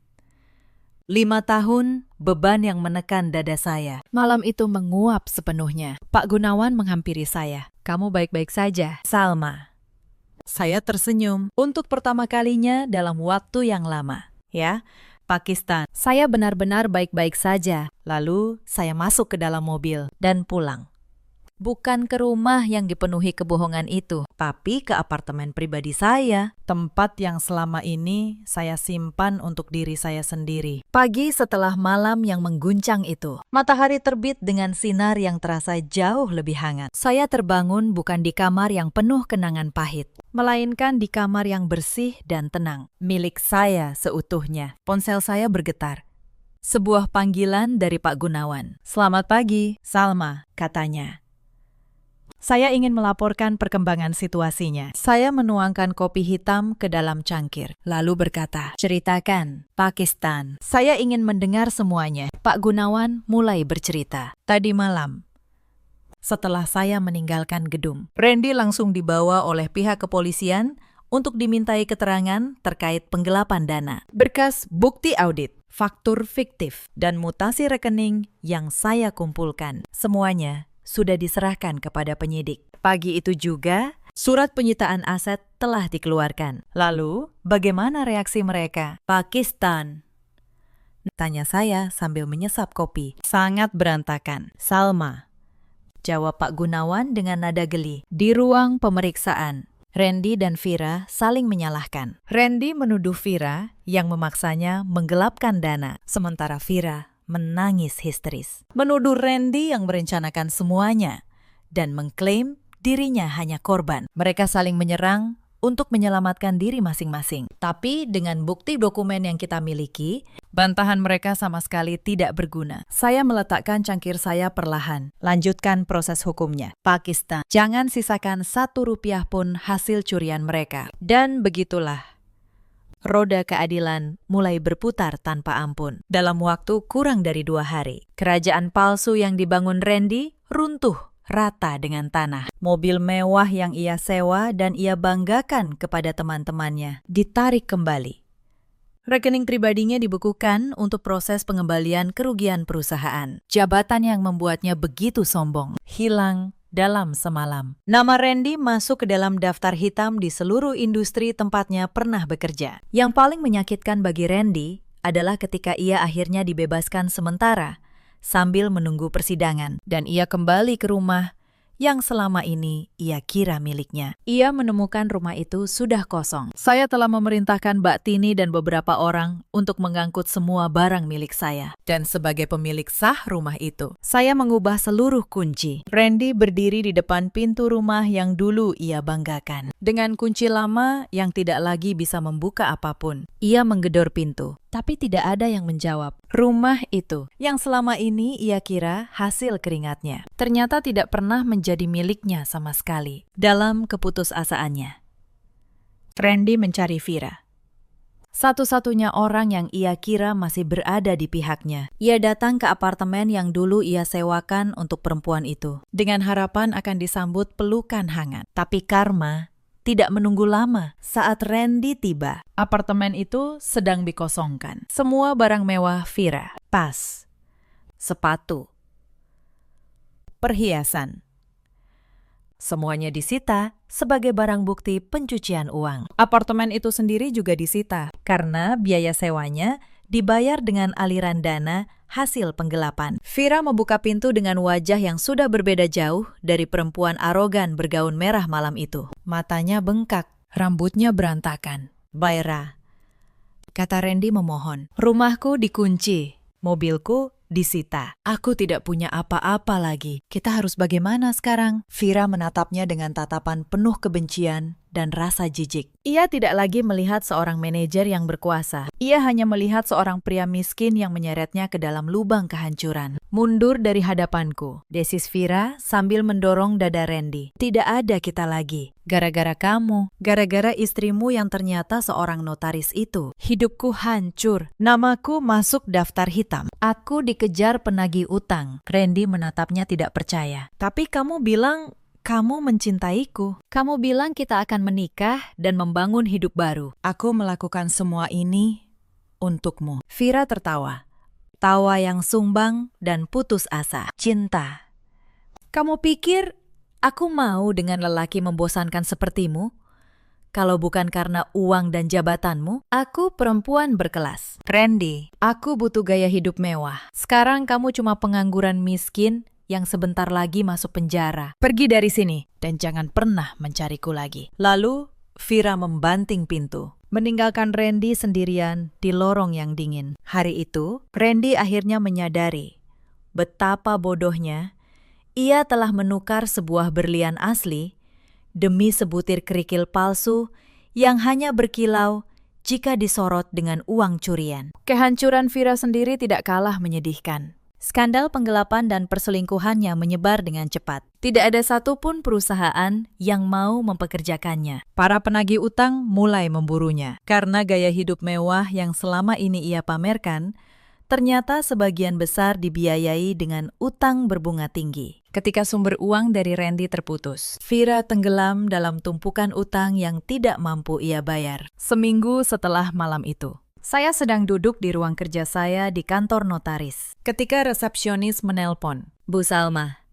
5 tahun, beban yang menekan dada saya. Malam itu menguap sepenuhnya. Pak Gunawan menghampiri saya. "Kamu baik-baik saja, Salma?" Saya tersenyum. Untuk pertama kalinya dalam waktu yang lama. "Ya, Pakistan." Saya benar-benar baik-baik saja. Lalu saya masuk ke dalam mobil dan pulang. Bukan ke rumah yang dipenuhi kebohongan itu, tapi ke apartemen pribadi saya. Tempat yang selama ini saya simpan untuk diri saya sendiri. Pagi setelah malam yang mengguncang itu, matahari terbit dengan sinar yang terasa jauh lebih hangat. Saya terbangun bukan di kamar yang penuh kenangan pahit, melainkan di kamar yang bersih dan tenang. Milik saya seutuhnya. Ponsel saya bergetar. Sebuah panggilan dari Pak Gunawan. "Selamat pagi, Salma," katanya. Saya ingin melaporkan perkembangan situasinya. Saya menuangkan kopi hitam ke dalam cangkir, lalu berkata, "Ceritakan, Pakistan. Saya ingin mendengar semuanya." Pak Gunawan mulai bercerita. "Tadi malam, setelah saya meninggalkan gedung, Randy langsung dibawa oleh pihak kepolisian untuk dimintai keterangan terkait penggelapan dana, berkas bukti audit, faktur fiktif, dan mutasi rekening yang saya kumpulkan. Semuanya sudah diserahkan kepada penyidik. Pagi itu juga, surat penyitaan aset telah dikeluarkan. Lalu, bagaimana reaksi mereka?" "Pakistan," tanya saya sambil menyesap kopi. "Sangat berantakan, Salma," jawab Pak Gunawan dengan nada geli. Di ruang pemeriksaan, Randy dan Vira saling menyalahkan. Randy menuduh Vira yang memaksanya menggelapkan dana, sementara Vira menangis histeris, menuduh Randy yang merencanakan semuanya, dan mengklaim dirinya hanya korban. Mereka saling menyerang untuk menyelamatkan diri masing-masing. Tapi dengan bukti dokumen yang kita miliki, bantahan mereka sama sekali tidak berguna. Saya meletakkan cangkir saya perlahan. "Lanjutkan proses hukumnya, Pakistan. Jangan sisakan 1 rupiah pun hasil curian mereka." Dan begitulah, roda keadilan mulai berputar tanpa ampun. Dalam waktu kurang dari 2 hari, kerajaan palsu yang dibangun Randy runtuh rata dengan tanah. Mobil mewah yang ia sewa dan ia banggakan kepada teman-temannya ditarik kembali. Rekening pribadinya dibekukan untuk proses pengembalian kerugian perusahaan. Jabatan yang membuatnya begitu sombong hilang dalam semalam. Nama Randy masuk ke dalam daftar hitam di seluruh industri tempatnya pernah bekerja. Yang paling menyakitkan bagi Randy adalah ketika ia akhirnya dibebaskan sementara sambil menunggu persidangan, dan ia kembali ke rumah yang selama ini ia kira miliknya. Ia menemukan rumah itu sudah kosong. Saya telah memerintahkan Mbak Tini dan beberapa orang untuk mengangkut semua barang milik saya. Dan sebagai pemilik sah rumah itu, saya mengubah seluruh kunci. Randy berdiri di depan pintu rumah yang dulu ia banggakan. Dengan kunci lama yang tidak lagi bisa membuka apapun, ia menggedor pintu. Tapi tidak ada yang menjawab. Rumah itu, yang selama ini ia kira hasil keringatnya, ternyata tidak pernah menjadi miliknya sama sekali. Dalam keputusasaannya, Randy mencari Vira, satu-satunya orang yang ia kira masih berada di pihaknya. Ia datang ke apartemen yang dulu ia sewakan untuk perempuan itu, dengan harapan akan disambut pelukan hangat. Tapi karma tidak menunggu lama. Saat Randy tiba, apartemen itu sedang dikosongkan. Semua barang mewah Vira, tas, sepatu, perhiasan, semuanya disita sebagai barang bukti pencucian uang. Apartemen itu sendiri juga disita karena biaya sewanya dibayar dengan aliran dana hasil penggelapan. Vira membuka pintu dengan wajah yang sudah berbeda jauh dari perempuan arogan bergaun merah malam itu. Matanya bengkak, rambutnya berantakan. Vaira, kata Randy memohon. Rumahku dikunci, mobilku disita. Aku tidak punya apa-apa lagi. Kita harus bagaimana sekarang? Vira menatapnya dengan tatapan penuh kebencian dan rasa jijik. Ia tidak lagi melihat seorang manajer yang berkuasa. Ia hanya melihat seorang pria miskin yang menyeretnya ke dalam lubang kehancuran. Mundur dari hadapanku, desis Vira sambil mendorong dada Randy. Tidak ada kita lagi. Gara-gara kamu, gara-gara istrimu yang ternyata seorang notaris itu. Hidupku hancur. Namaku masuk daftar hitam. Aku dikejar penagih utang. Randy menatapnya tidak percaya. Tapi kamu bilang kamu mencintaiku. Kamu bilang kita akan menikah dan membangun hidup baru. Aku melakukan semua ini untukmu. Vira tertawa. Tawa yang sumbang dan putus asa. Cinta. Kamu pikir aku mau dengan lelaki membosankan sepertimu? Kalau bukan karena uang dan jabatanmu, aku perempuan berkelas. Randy, aku butuh gaya hidup mewah. Sekarang kamu cuma pengangguran miskin yang sebentar lagi masuk penjara. Pergi dari sini dan jangan pernah mencariku lagi. Lalu, Vira membanting pintu, meninggalkan Randy sendirian di lorong yang dingin. Hari itu, Randy akhirnya menyadari betapa bodohnya ia telah menukar sebuah berlian asli demi sebutir kerikil palsu yang hanya berkilau jika disorot dengan uang curian. Kehancuran Vira sendiri tidak kalah menyedihkan. Skandal penggelapan dan perselingkuhannya menyebar dengan cepat. Tidak ada satupun perusahaan yang mau mempekerjakannya. Para penagih utang mulai memburunya. Karena gaya hidup mewah yang selama ini ia pamerkan, ternyata sebagian besar dibiayai dengan utang berbunga tinggi. Ketika sumber uang dari Randy terputus, Vira tenggelam dalam tumpukan utang yang tidak mampu ia bayar. Seminggu setelah malam itu, saya sedang duduk di ruang kerja saya di kantor notaris. Ketika resepsionis menelpon, Bu Salma,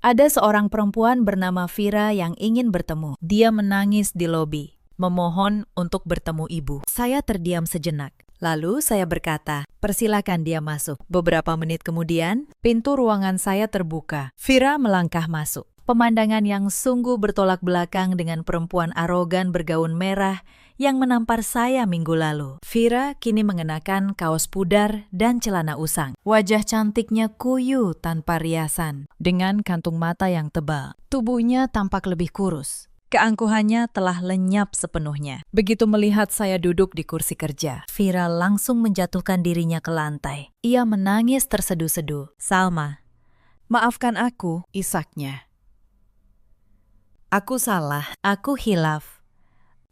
ada seorang perempuan bernama Vira yang ingin bertemu. Dia menangis di lobi, memohon untuk bertemu ibu. Saya terdiam sejenak. Lalu saya berkata, persilakan dia masuk. Beberapa menit kemudian, pintu ruangan saya terbuka. Vira melangkah masuk. Pemandangan yang sungguh bertolak belakang dengan perempuan arogan bergaun merah yang menampar saya minggu lalu. Vira kini mengenakan kaos pudar dan celana usang. Wajah cantiknya kuyu tanpa riasan, dengan kantung mata yang tebal. Tubuhnya tampak lebih kurus. Keangkuhannya telah lenyap sepenuhnya. Begitu melihat saya duduk di kursi kerja, Vira langsung menjatuhkan dirinya ke lantai. Ia menangis terseduh-seduh. Salma, maafkan aku, isaknya. Aku salah, aku hilaf.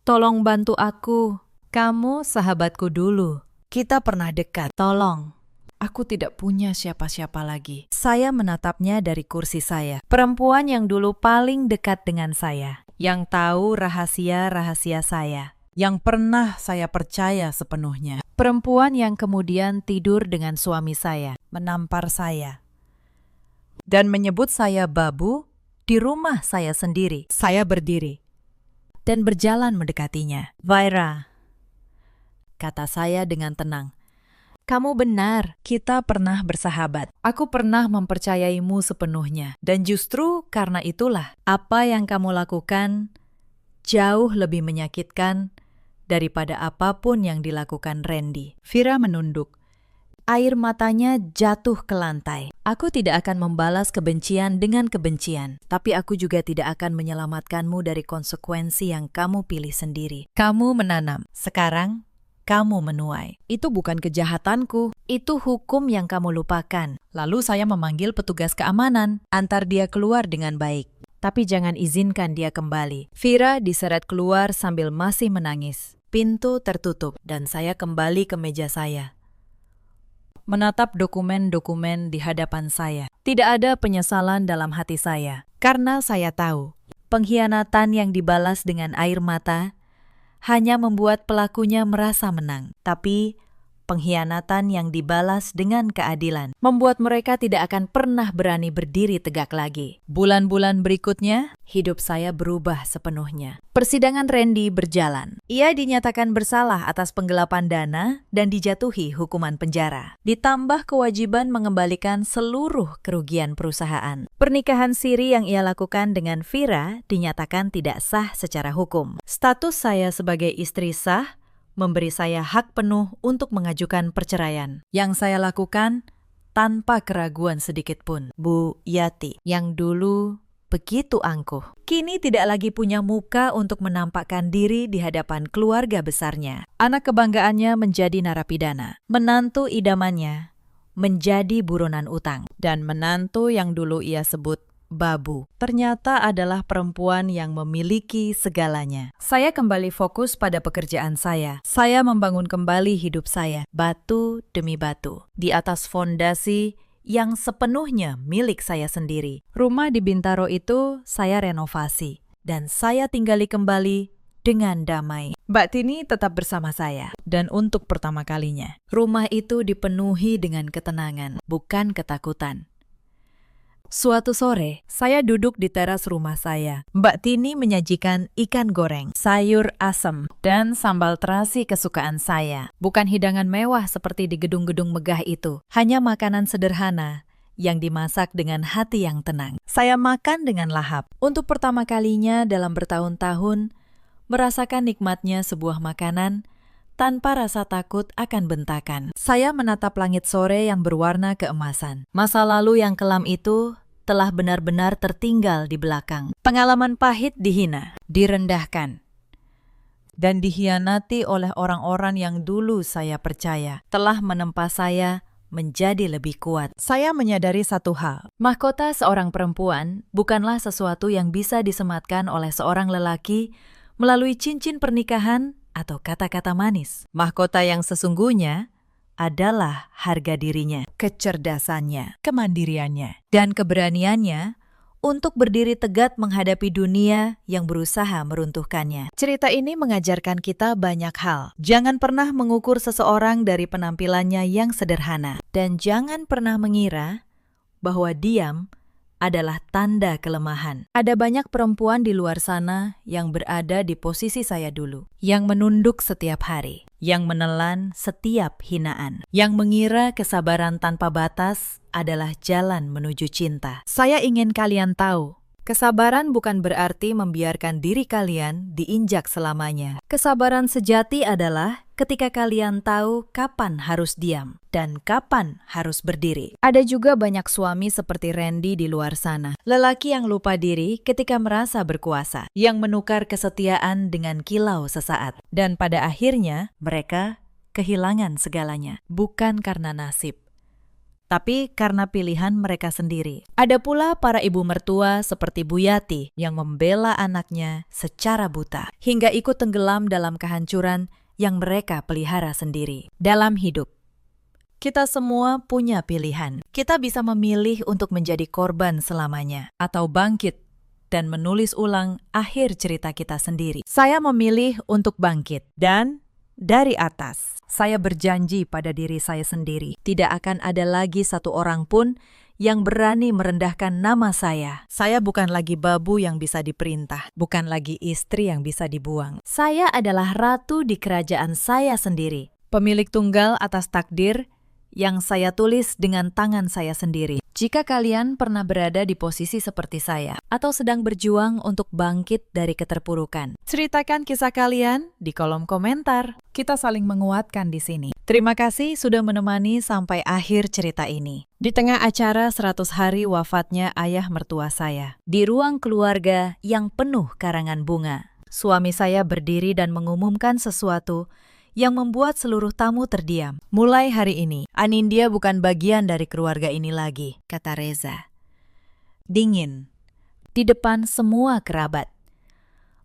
Tolong bantu aku. Kamu sahabatku dulu. Kita pernah dekat. Tolong. Aku tidak punya siapa-siapa lagi. Saya menatapnya dari kursi saya. Perempuan yang dulu paling dekat dengan saya. Yang tahu rahasia-rahasia saya. Yang pernah saya percaya sepenuhnya. Perempuan yang kemudian tidur dengan suami saya. Menampar saya. Dan menyebut saya babu di rumah saya sendiri. Saya berdiri dan berjalan mendekatinya. Vaira, kata saya dengan tenang. Kamu benar, kita pernah bersahabat. Aku pernah mempercayaimu sepenuhnya. Dan justru karena itulah, apa yang kamu lakukan jauh lebih menyakitkan daripada apapun yang dilakukan Randy. Vira menunduk. Air matanya jatuh ke lantai. Aku tidak akan membalas kebencian dengan kebencian, tapi aku juga tidak akan menyelamatkanmu dari konsekuensi yang kamu pilih sendiri. Kamu menanam, sekarang kamu menuai. Itu bukan kejahatanku, itu hukum yang kamu lupakan. Lalu saya memanggil petugas keamanan, antar dia keluar dengan baik. Tapi jangan izinkan dia kembali. Vira diseret keluar sambil masih menangis. Pintu tertutup dan saya kembali ke meja saya. Menatap dokumen-dokumen di hadapan saya. Tidak ada penyesalan dalam hati saya. Karena saya tahu, pengkhianatan yang dibalas dengan air mata hanya membuat pelakunya merasa menang. Tapi Pengkhianatan yang dibalas dengan keadilan membuat mereka tidak akan pernah berani berdiri tegak lagi. Bulan-bulan berikutnya, hidup saya berubah sepenuhnya. Persidangan Randy berjalan. Ia dinyatakan bersalah atas penggelapan dana dan dijatuhi hukuman penjara. Ditambah kewajiban mengembalikan seluruh kerugian perusahaan. Pernikahan siri yang ia lakukan dengan Vira dinyatakan tidak sah secara hukum. Status saya sebagai istri sah memberi saya hak penuh untuk mengajukan perceraian. Yang saya lakukan tanpa keraguan sedikit pun. Bu Yati, yang dulu begitu angkuh, kini tidak lagi punya muka untuk menampakkan diri di hadapan keluarga besarnya. Anak kebanggaannya menjadi narapidana. Menantu idamannya menjadi buronan utang. Dan menantu yang dulu ia sebut Babu ternyata adalah perempuan yang memiliki segalanya. Saya kembali fokus pada pekerjaan saya. Saya membangun kembali hidup saya, batu demi batu, di atas fondasi yang sepenuhnya milik saya sendiri. Rumah di Bintaro itu saya renovasi, dan saya tinggali kembali dengan damai. Mbak Tini tetap bersama saya, dan untuk pertama kalinya, rumah itu dipenuhi dengan ketenangan, bukan ketakutan. Suatu sore, saya duduk di teras rumah saya. Mbak Tini menyajikan ikan goreng, sayur asem, dan sambal terasi kesukaan saya. Bukan hidangan mewah seperti di gedung-gedung megah itu, hanya makanan sederhana yang dimasak dengan hati yang tenang. Saya makan dengan lahap. Untuk pertama kalinya dalam bertahun-tahun, merasakan nikmatnya sebuah makanan tanpa rasa takut akan bentakan. Saya menatap langit sore yang berwarna keemasan. Masa lalu yang kelam itu telah benar-benar tertinggal di belakang. Pengalaman pahit dihina, direndahkan, dan dikhianati oleh orang-orang yang dulu saya percaya telah menempa saya menjadi lebih kuat. Saya menyadari satu hal, mahkota seorang perempuan bukanlah sesuatu yang bisa disematkan oleh seorang lelaki melalui cincin pernikahan atau kata-kata manis. Mahkota yang sesungguhnya adalah harga dirinya, kecerdasannya, kemandiriannya, dan keberaniannya untuk berdiri tegak menghadapi dunia yang berusaha meruntuhkannya. Cerita ini mengajarkan kita banyak hal. Jangan pernah mengukur seseorang dari penampilannya yang sederhana, dan jangan pernah mengira bahwa diam adalah tanda kelemahan. Ada banyak perempuan di luar sana yang berada di posisi saya dulu, yang menunduk setiap hari, yang menelan setiap hinaan, yang mengira kesabaran tanpa batas adalah jalan menuju cinta. Saya ingin kalian tahu, kesabaran bukan berarti membiarkan diri kalian diinjak selamanya. Kesabaran sejati adalah ketika kalian tahu kapan harus diam dan kapan harus berdiri. Ada juga banyak suami seperti Randy di luar sana. Lelaki yang lupa diri ketika merasa berkuasa, yang menukar kesetiaan dengan kilau sesaat. Dan pada akhirnya mereka kehilangan segalanya. Bukan karena nasib, tapi karena pilihan mereka sendiri. Ada pula para ibu mertua seperti Bu Yati yang membela anaknya secara buta, hingga ikut tenggelam dalam kehancuran yang mereka pelihara sendiri. Dalam hidup, kita semua punya pilihan. Kita bisa memilih untuk menjadi korban selamanya, atau bangkit dan menulis ulang akhir cerita kita sendiri. Saya memilih untuk bangkit, dan dari atas, saya berjanji pada diri saya sendiri, tidak akan ada lagi satu orang pun yang berani merendahkan nama saya. Saya bukan lagi babu yang bisa diperintah, bukan lagi istri yang bisa dibuang. Saya adalah ratu di kerajaan saya sendiri, pemilik tunggal atas takdir yang saya tulis dengan tangan saya sendiri. Jika kalian pernah berada di posisi seperti saya, atau sedang berjuang untuk bangkit dari keterpurukan, ceritakan kisah kalian di kolom komentar. Kita saling menguatkan di sini. Terima kasih sudah menemani sampai akhir cerita ini. Di tengah acara 100 hari wafatnya ayah mertua saya, di ruang keluarga yang penuh karangan bunga, suami saya berdiri dan mengumumkan sesuatu yang membuat seluruh tamu terdiam. Mulai hari ini, Anindya bukan bagian dari keluarga ini lagi, kata Reza. Dingin, di depan semua kerabat.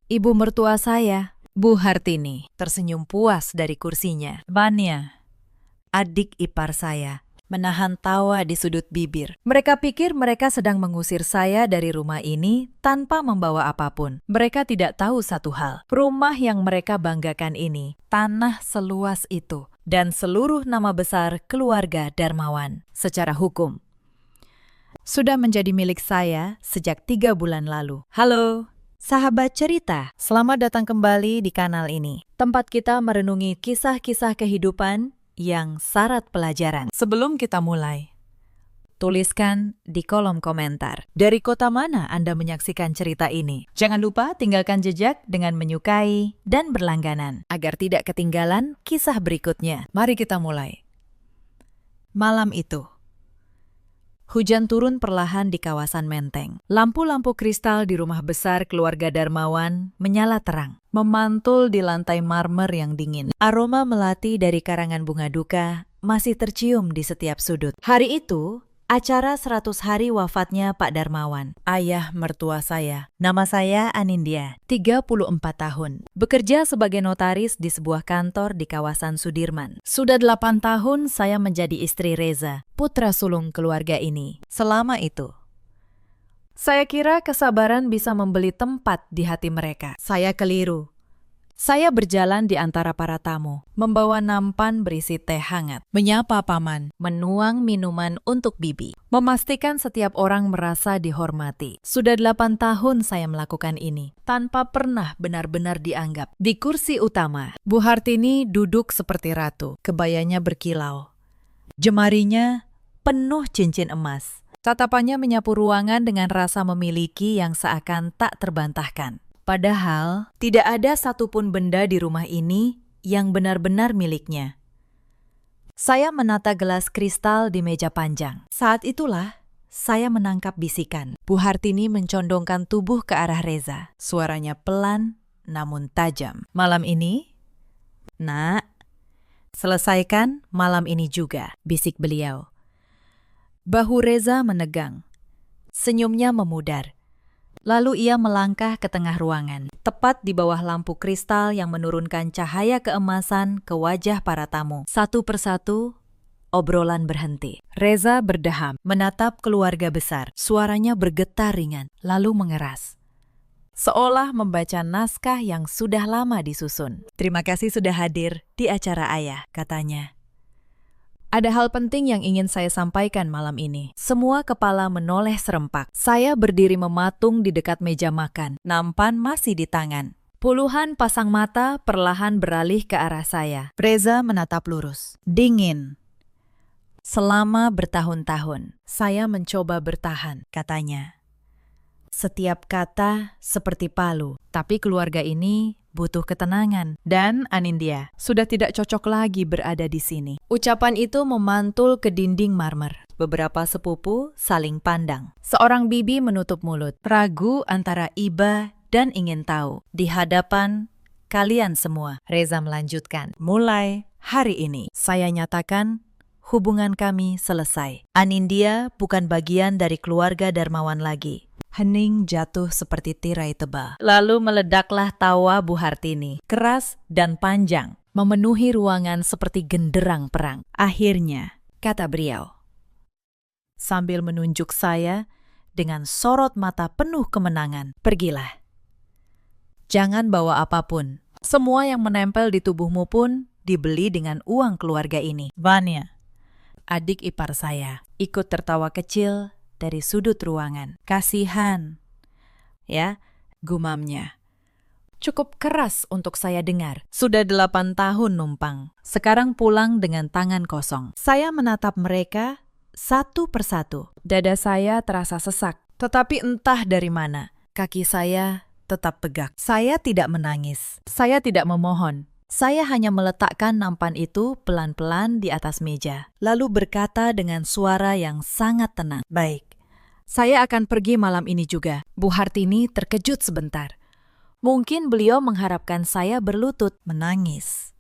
Ibu mertua saya, Bu Hartini, tersenyum puas dari kursinya. Vanya, adik ipar saya, menahan tawa di sudut bibir. Mereka pikir mereka sedang mengusir saya dari rumah ini tanpa membawa apapun. Mereka tidak tahu satu hal. Rumah yang mereka banggakan ini, tanah seluas itu, dan seluruh nama besar keluarga Darmawan secara hukum sudah menjadi milik saya sejak 3 bulan lalu. Halo, sahabat cerita. Selamat datang kembali di kanal ini. Tempat kita merenungi kisah-kisah kehidupan yang syarat pelajaran. Sebelum kita mulai, tuliskan di kolom komentar dari kota mana Anda menyaksikan cerita ini. Jangan lupa tinggalkan jejak dengan menyukai dan berlangganan agar tidak ketinggalan kisah berikutnya. Mari kita mulai. Malam itu, hujan turun perlahan di kawasan Menteng. Lampu-lampu kristal di rumah besar keluarga Darmawan menyala terang, memantul di lantai marmer yang dingin. Aroma melati dari karangan bunga duka masih tercium di setiap sudut. Hari itu, acara 100 hari wafatnya Pak Darmawan, ayah mertua saya. Nama saya Anindya, 34 tahun. Bekerja sebagai notaris di sebuah kantor di kawasan Sudirman. Sudah 8 tahun saya menjadi istri Reza, putra sulung keluarga ini. Selama itu, saya kira kesabaran bisa membeli tempat di hati mereka. Saya keliru. Saya berjalan di antara para tamu, membawa nampan berisi teh hangat, menyapa paman, menuang minuman untuk bibi, memastikan setiap orang merasa dihormati. Sudah 8 tahun saya melakukan ini, tanpa pernah benar-benar dianggap. Di kursi utama, Bu Hartini duduk seperti ratu, kebayanya berkilau. Jemarinya penuh cincin emas. Tatapannya menyapu ruangan dengan rasa memiliki yang seakan tak terbantahkan. Padahal, tidak ada satupun benda di rumah ini yang benar-benar miliknya. Saya menata gelas kristal di meja panjang. Saat itulah, saya menangkap bisikan. Bu Hartini mencondongkan tubuh ke arah Reza. Suaranya pelan, namun tajam. Malam ini, Nak, selesaikan malam ini juga, bisik beliau. Bahu Reza menegang. Senyumnya memudar. Lalu ia melangkah ke tengah ruangan, tepat di bawah lampu kristal yang menurunkan cahaya keemasan ke wajah para tamu. Satu persatu, obrolan berhenti. Reza berdeham, menatap keluarga besar. Suaranya bergetar ringan, lalu mengeras. Seolah membaca naskah yang sudah lama disusun. Terima kasih sudah hadir di acara ayah, katanya. Ada hal penting yang ingin saya sampaikan malam ini. Semua kepala menoleh serempak. Saya berdiri mematung di dekat meja makan. Nampan masih di tangan. Puluhan pasang mata perlahan beralih ke arah saya. Reza menatap lurus. Dingin. Selama bertahun-tahun, saya mencoba bertahan, katanya. Setiap kata seperti palu, tapi keluarga ini butuh ketenangan. Dan Anindya sudah tidak cocok lagi berada di sini. Ucapan itu memantul ke dinding marmer. Beberapa sepupu saling pandang. Seorang bibi menutup mulut, ragu antara iba dan ingin tahu. Di hadapan kalian semua, Reza melanjutkan. Mulai hari ini, saya nyatakan hubungan kami selesai. Anindya bukan bagian dari keluarga Darmawan lagi. Hening jatuh seperti tirai tebal. Lalu meledaklah tawa Bu Hartini, keras dan panjang, memenuhi ruangan seperti genderang perang. Akhirnya, kata beliau, sambil menunjuk saya dengan sorot mata penuh kemenangan, pergilah. Jangan bawa apapun. Semua yang menempel di tubuhmu pun dibeli dengan uang keluarga ini. Vanya, adik ipar saya, ikut tertawa kecil dari sudut ruangan. Kasihan, ya, gumamnya. Cukup keras untuk saya dengar. Sudah 8 tahun numpang. Sekarang pulang dengan tangan kosong. Saya menatap mereka satu persatu. Dada saya terasa sesak. Tetapi entah dari mana, kaki saya tetap tegak. Saya tidak menangis. Saya tidak memohon. Saya hanya meletakkan nampan itu pelan-pelan di atas meja, lalu berkata dengan suara yang sangat tenang. Baik, saya akan pergi malam ini juga. Bu Hartini terkejut sebentar. Mungkin beliau mengharapkan saya berlutut, menangis,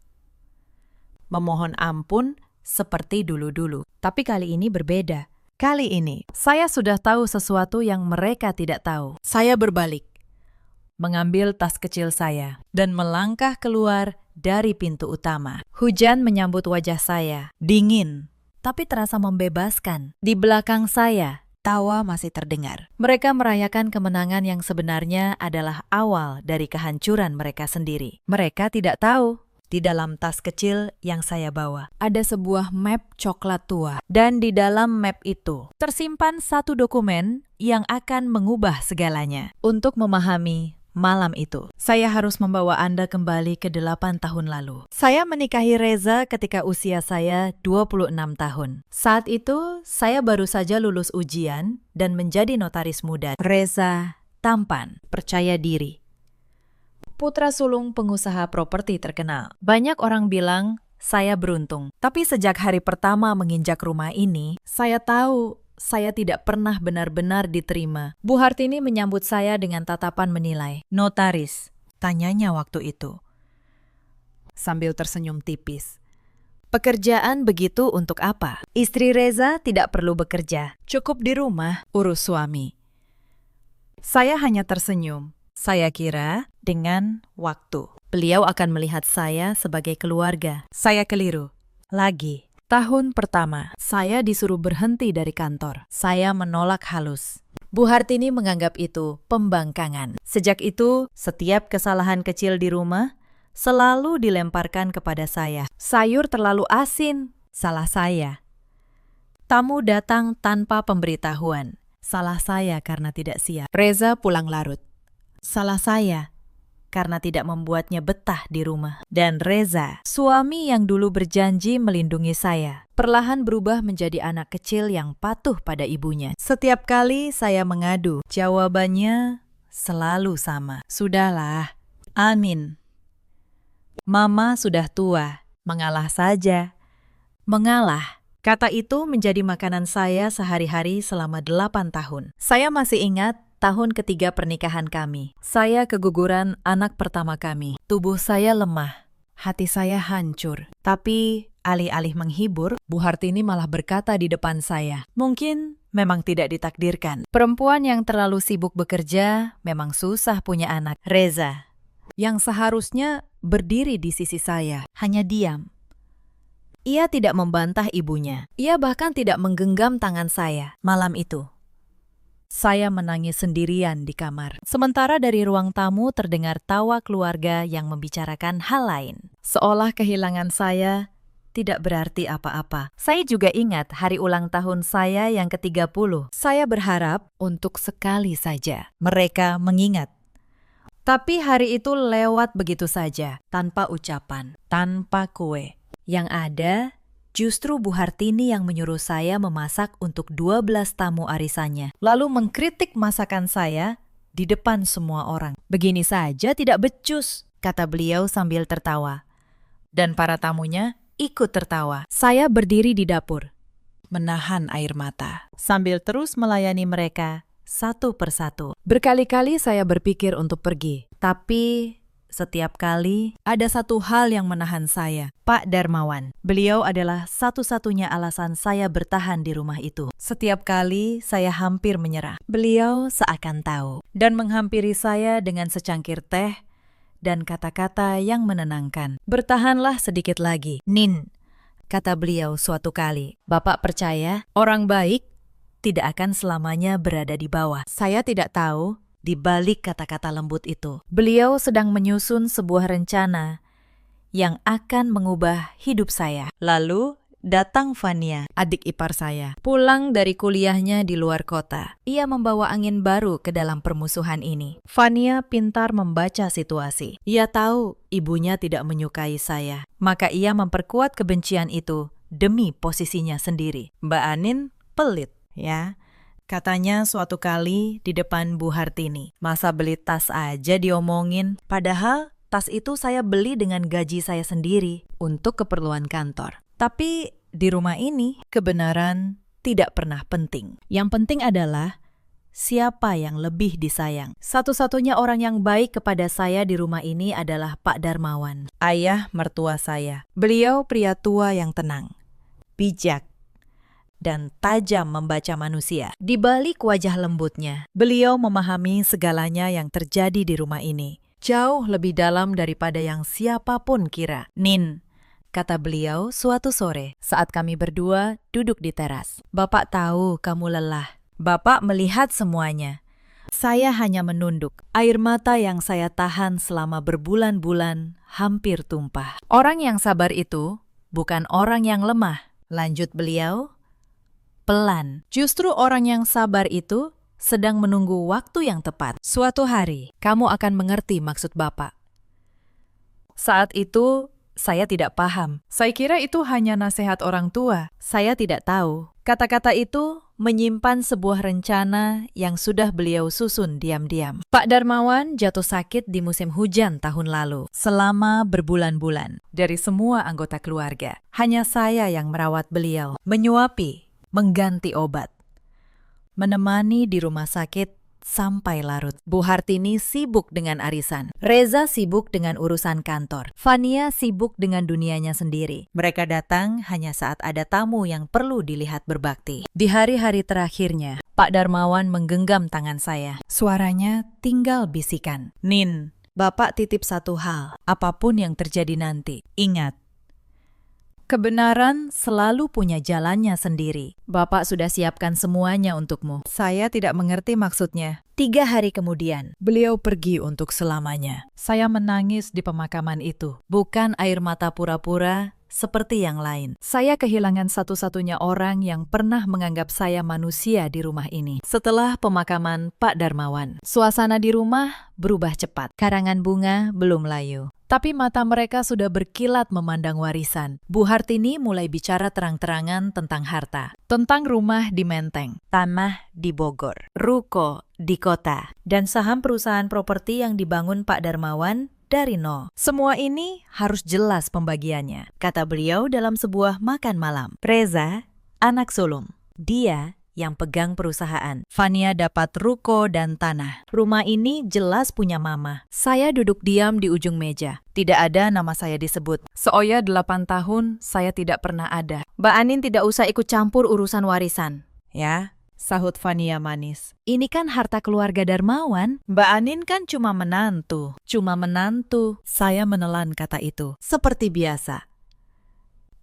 memohon ampun seperti dulu-dulu. Tapi kali ini berbeda. Kali ini, saya sudah tahu sesuatu yang mereka tidak tahu. Saya berbalik, mengambil tas kecil saya, dan melangkah keluar dari pintu utama. Hujan menyambut wajah saya, dingin, tapi terasa membebaskan. Di belakang saya, tawa masih terdengar. Mereka merayakan kemenangan yang sebenarnya adalah awal dari kehancuran mereka sendiri. Mereka tidak tahu, di dalam tas kecil yang saya bawa ada sebuah map coklat tua. Dan di dalam map itu tersimpan satu dokumen yang akan mengubah segalanya. Untuk memahami malam itu, saya harus membawa Anda kembali ke 8 tahun lalu. Saya menikahi Reza ketika usia saya 26 tahun. Saat itu, saya baru saja lulus ujian dan menjadi notaris muda. Reza tampan, percaya diri, putra sulung pengusaha properti terkenal. Banyak orang bilang saya beruntung. Tapi sejak hari pertama menginjak rumah ini, saya tahu saya tidak pernah benar-benar diterima. Bu Hartini menyambut saya dengan tatapan menilai. Notaris, tanyanya waktu itu, sambil tersenyum tipis. Pekerjaan begitu untuk apa? Istri Reza tidak perlu bekerja, cukup di rumah urus suami. Saya hanya tersenyum. Saya kira dengan waktu beliau akan melihat saya sebagai keluarga. Saya keliru. Lagi. Tahun pertama, saya disuruh berhenti dari kantor. Saya menolak halus. Bu Hartini menganggap itu pembangkangan. Sejak itu, setiap kesalahan kecil di rumah selalu dilemparkan kepada saya. Sayur terlalu asin, salah saya. Tamu datang tanpa pemberitahuan, salah saya karena tidak siap. Reza pulang larut, salah saya karena tidak membuatnya betah di rumah. Dan Reza, suami yang dulu berjanji melindungi saya, perlahan berubah menjadi anak kecil yang patuh pada ibunya. Setiap kali saya mengadu, jawabannya selalu sama. Sudahlah, Amin. Mama sudah tua, mengalah saja. Mengalah. Kata itu menjadi makanan saya sehari-hari selama 8 tahun. Saya masih ingat tahun ketiga pernikahan kami. Saya keguguran anak pertama kami. Tubuh saya lemah, hati saya hancur. Tapi alih-alih menghibur, Bu Hartini malah berkata di depan saya, mungkin memang tidak ditakdirkan. Perempuan yang terlalu sibuk bekerja memang susah punya anak. Reza, yang seharusnya berdiri di sisi saya, hanya diam. Ia tidak membantah ibunya. Ia bahkan tidak menggenggam tangan saya. Malam itu, saya menangis sendirian di kamar. Sementara dari ruang tamu terdengar tawa keluarga yang membicarakan hal lain. Seolah kehilangan saya tidak berarti apa-apa. Saya juga ingat hari ulang tahun saya yang ke-30. Saya berharap untuk sekali saja mereka mengingat. Tapi hari itu lewat begitu saja, tanpa ucapan, tanpa kue. Yang ada, justru Bu Hartini yang menyuruh saya memasak untuk 12 tamu arisannya, lalu mengkritik masakan saya di depan semua orang. Begini saja tidak becus, kata beliau sambil tertawa. Dan para tamunya ikut tertawa. Saya berdiri di dapur, menahan air mata, sambil terus melayani mereka satu persatu. Berkali-kali saya berpikir untuk pergi, tapi setiap kali ada satu hal yang menahan saya, Pak Darmawan. Beliau adalah satu-satunya alasan saya bertahan di rumah itu. Setiap kali saya hampir menyerah, beliau seakan tahu dan menghampiri saya dengan secangkir teh dan kata-kata yang menenangkan. Bertahanlah sedikit lagi, Nin, kata beliau suatu kali. Bapak percaya orang baik tidak akan selamanya berada di bawah. Saya tidak tahu di balik kata-kata lembut itu, beliau sedang menyusun sebuah rencana yang akan mengubah hidup saya. Lalu datang Fania, adik ipar saya, pulang dari kuliahnya di luar kota. Ia membawa angin baru ke dalam permusuhan ini. Fania pintar membaca situasi. Ia tahu ibunya tidak menyukai saya, maka ia memperkuat kebencian itu demi posisinya sendiri. Mbak Anin pelit, ya. Katanya suatu kali di depan Bu Hartini, masa beli tas aja diomongin, padahal tas itu saya beli dengan gaji saya sendiri untuk keperluan kantor. Tapi di rumah ini, kebenaran tidak pernah penting. Yang penting adalah siapa yang lebih disayang. Satu-satunya orang yang baik kepada saya di rumah ini adalah Pak Darmawan, ayah mertua saya. Beliau pria tua yang tenang, bijak, dan tajam membaca manusia. Di balik wajah lembutnya, beliau memahami segalanya yang terjadi di rumah ini, jauh lebih dalam daripada yang siapapun kira. Nin, kata beliau suatu sore saat kami berdua duduk di teras. Bapak tahu kamu lelah. Bapak melihat semuanya. Saya hanya menunduk. Air mata yang saya tahan selama berbulan-bulan hampir tumpah. Orang yang sabar itu bukan orang yang lemah, lanjut beliau. Pelan. Justru orang yang sabar itu sedang menunggu waktu yang tepat. Suatu hari, kamu akan mengerti maksud Bapak. Saat itu, saya tidak paham. Saya kira itu hanya nasihat orang tua. Saya tidak tahu. Kata-kata itu menyimpan sebuah rencana yang sudah beliau susun diam-diam. Pak Darmawan jatuh sakit di musim hujan tahun lalu, selama berbulan-bulan. Dari semua anggota keluarga, hanya saya yang merawat beliau, menyuapi, mengganti obat, menemani di rumah sakit sampai larut. Bu Hartini sibuk dengan arisan. Reza sibuk dengan urusan kantor. Fania sibuk dengan dunianya sendiri. Mereka datang hanya saat ada tamu yang perlu dilihat berbakti. Di hari-hari terakhirnya, Pak Darmawan menggenggam tangan saya. Suaranya tinggal bisikan. Nin, Bapak titip satu hal. Apapun yang terjadi nanti, ingat, kebenaran selalu punya jalannya sendiri. Bapak sudah siapkan semuanya untukmu. Saya tidak mengerti maksudnya. 3 hari kemudian, beliau pergi untuk selamanya. Saya menangis di pemakaman itu. Bukan air mata pura-pura seperti yang lain. Saya kehilangan satu-satunya orang yang pernah menganggap saya manusia di rumah ini. Setelah pemakaman Pak Darmawan, suasana di rumah berubah cepat. Karangan bunga belum layu. Tapi mata mereka sudah berkilat memandang warisan. Bu Hartini mulai bicara terang-terangan tentang harta. Tentang rumah di Menteng, tanah di Bogor, ruko di kota, dan saham perusahaan properti yang dibangun Pak Darmawan dari nol. Semua ini harus jelas pembagiannya, kata beliau dalam sebuah makan malam. Reza, anak sulung. Dia yang pegang perusahaan. Fania dapat ruko dan tanah. Rumah ini jelas punya mama. Saya duduk diam di ujung meja. Tidak ada nama saya disebut. Seoya 8 tahun saya tidak pernah ada. Mbak Anin tidak usah ikut campur urusan warisan. Ya, sahut Fania manis. Ini kan harta keluarga Darmawan. Mbak Anin kan cuma menantu. Cuma menantu. Saya menelan kata itu. Seperti biasa.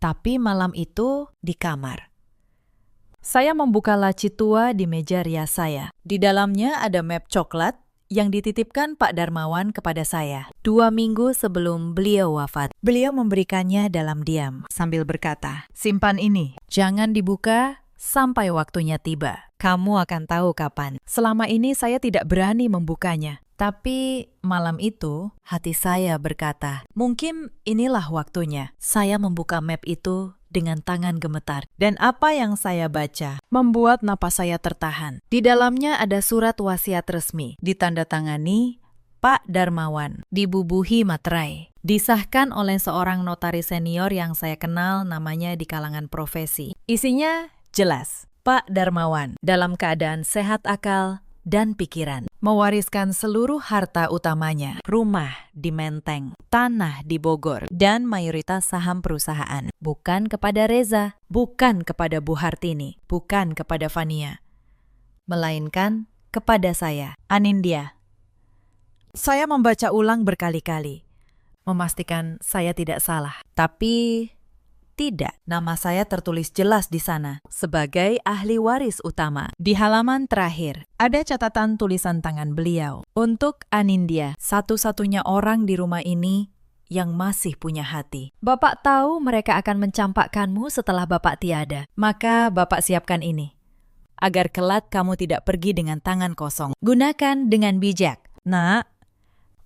Tapi malam itu di kamar. Saya membuka laci tua di meja rias saya. Di dalamnya ada map coklat yang dititipkan Pak Darmawan kepada saya 2 minggu sebelum beliau wafat. Beliau memberikannya dalam diam sambil berkata, "Simpan ini, jangan dibuka sampai waktunya tiba. Kamu akan tahu kapan." Selama ini saya tidak berani membukanya. Tapi malam itu hati saya berkata, mungkin inilah waktunya. Saya membuka map itu dengan tangan gemetar. Dan apa yang saya baca membuat napas saya tertahan. Di dalamnya ada surat wasiat resmi, ditandatangani Pak Darmawan, dibubuhi materai. Disahkan oleh seorang notaris senior yang saya kenal namanya di kalangan profesi. Isinya jelas, Pak Darmawan dalam keadaan sehat akal dan pikiran, mewariskan seluruh harta utamanya, rumah di Menteng, tanah di Bogor, dan mayoritas saham perusahaan. Bukan kepada Reza, bukan kepada Bu Hartini, bukan kepada Fania, melainkan kepada saya, Anindya. Saya membaca ulang berkali-kali, memastikan saya tidak salah. Tapi tidak, nama saya tertulis jelas di sana sebagai ahli waris utama. Di halaman terakhir, ada catatan tulisan tangan beliau. Untuk Anindya, satu-satunya orang di rumah ini yang masih punya hati. Bapak tahu mereka akan mencampakkanmu setelah Bapak tiada. Maka Bapak siapkan ini, agar kelak kamu tidak pergi dengan tangan kosong. Gunakan dengan bijak. Nak,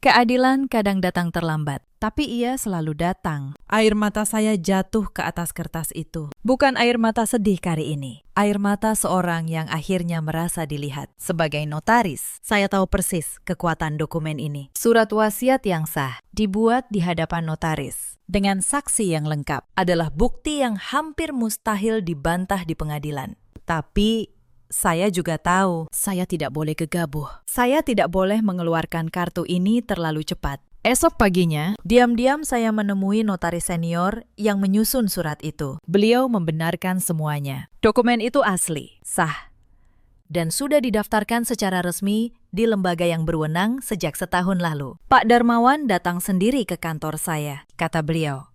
keadilan kadang datang terlambat, tapi ia selalu datang. Air mata saya jatuh ke atas kertas itu. Bukan air mata sedih kali ini. Air mata seorang yang akhirnya merasa dilihat. Sebagai notaris, saya tahu persis kekuatan dokumen ini. Surat wasiat yang sah, dibuat di hadapan notaris, dengan saksi yang lengkap, adalah bukti yang hampir mustahil dibantah di pengadilan. Tapi saya juga tahu, saya tidak boleh gegabah. Saya tidak boleh mengeluarkan kartu ini terlalu cepat. Esok paginya, diam-diam saya menemui notaris senior yang menyusun surat itu. Beliau membenarkan semuanya. Dokumen itu asli, sah, dan sudah didaftarkan secara resmi di lembaga yang berwenang sejak setahun lalu. Pak Darmawan datang sendiri ke kantor saya, kata beliau.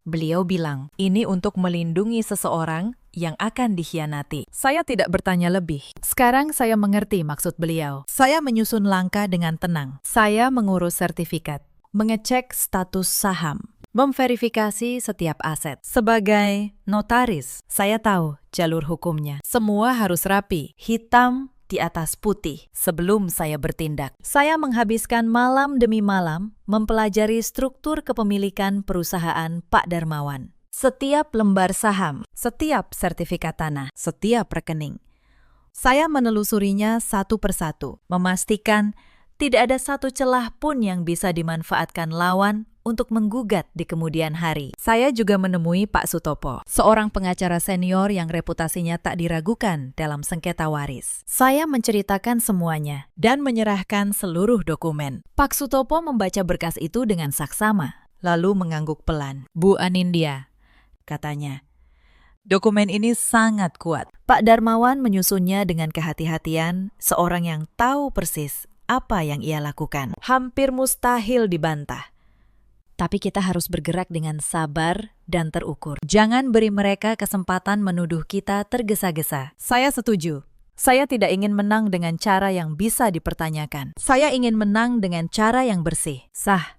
Beliau bilang, ini untuk melindungi seseorang yang akan dikhianati. Saya tidak bertanya lebih. Sekarang saya mengerti maksud beliau. Saya menyusun langkah dengan tenang. Saya mengurus sertifikat, mengecek status saham, memverifikasi setiap aset. Sebagai notaris, saya tahu jalur hukumnya. Semua harus rapi, hitam di atas putih sebelum saya bertindak. Saya menghabiskan malam demi malam mempelajari struktur kepemilikan perusahaan Pak Darmawan. Setiap lembar saham, setiap sertifikat tanah, setiap rekening. Saya menelusurinya satu persatu, memastikan tidak ada satu celah pun yang bisa dimanfaatkan lawan untuk menggugat di kemudian hari. Saya juga menemui Pak Sutopo, seorang pengacara senior yang reputasinya tak diragukan dalam sengketa waris. Saya menceritakan semuanya dan menyerahkan seluruh dokumen. Pak Sutopo membaca berkas itu dengan saksama, lalu mengangguk pelan. Bu Anindya, katanya, dokumen ini sangat kuat. Pak Darmawan menyusunnya dengan kehati-hatian, seorang yang tahu persis apa yang ia lakukan. Hampir mustahil dibantah. Tapi kita harus bergerak dengan sabar dan terukur. Jangan beri mereka kesempatan menuduh kita tergesa-gesa. Saya setuju. Saya tidak ingin menang dengan cara yang bisa dipertanyakan. Saya ingin menang dengan cara yang bersih, sah,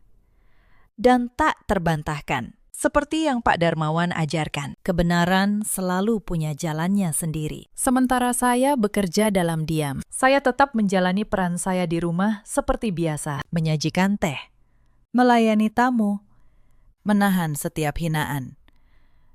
dan tak terbantahkan. Seperti yang Pak Darmawan ajarkan, kebenaran selalu punya jalannya sendiri. Sementara saya bekerja dalam diam, saya tetap menjalani peran saya di rumah seperti biasa, menyajikan teh, melayani tamu, menahan setiap hinaan.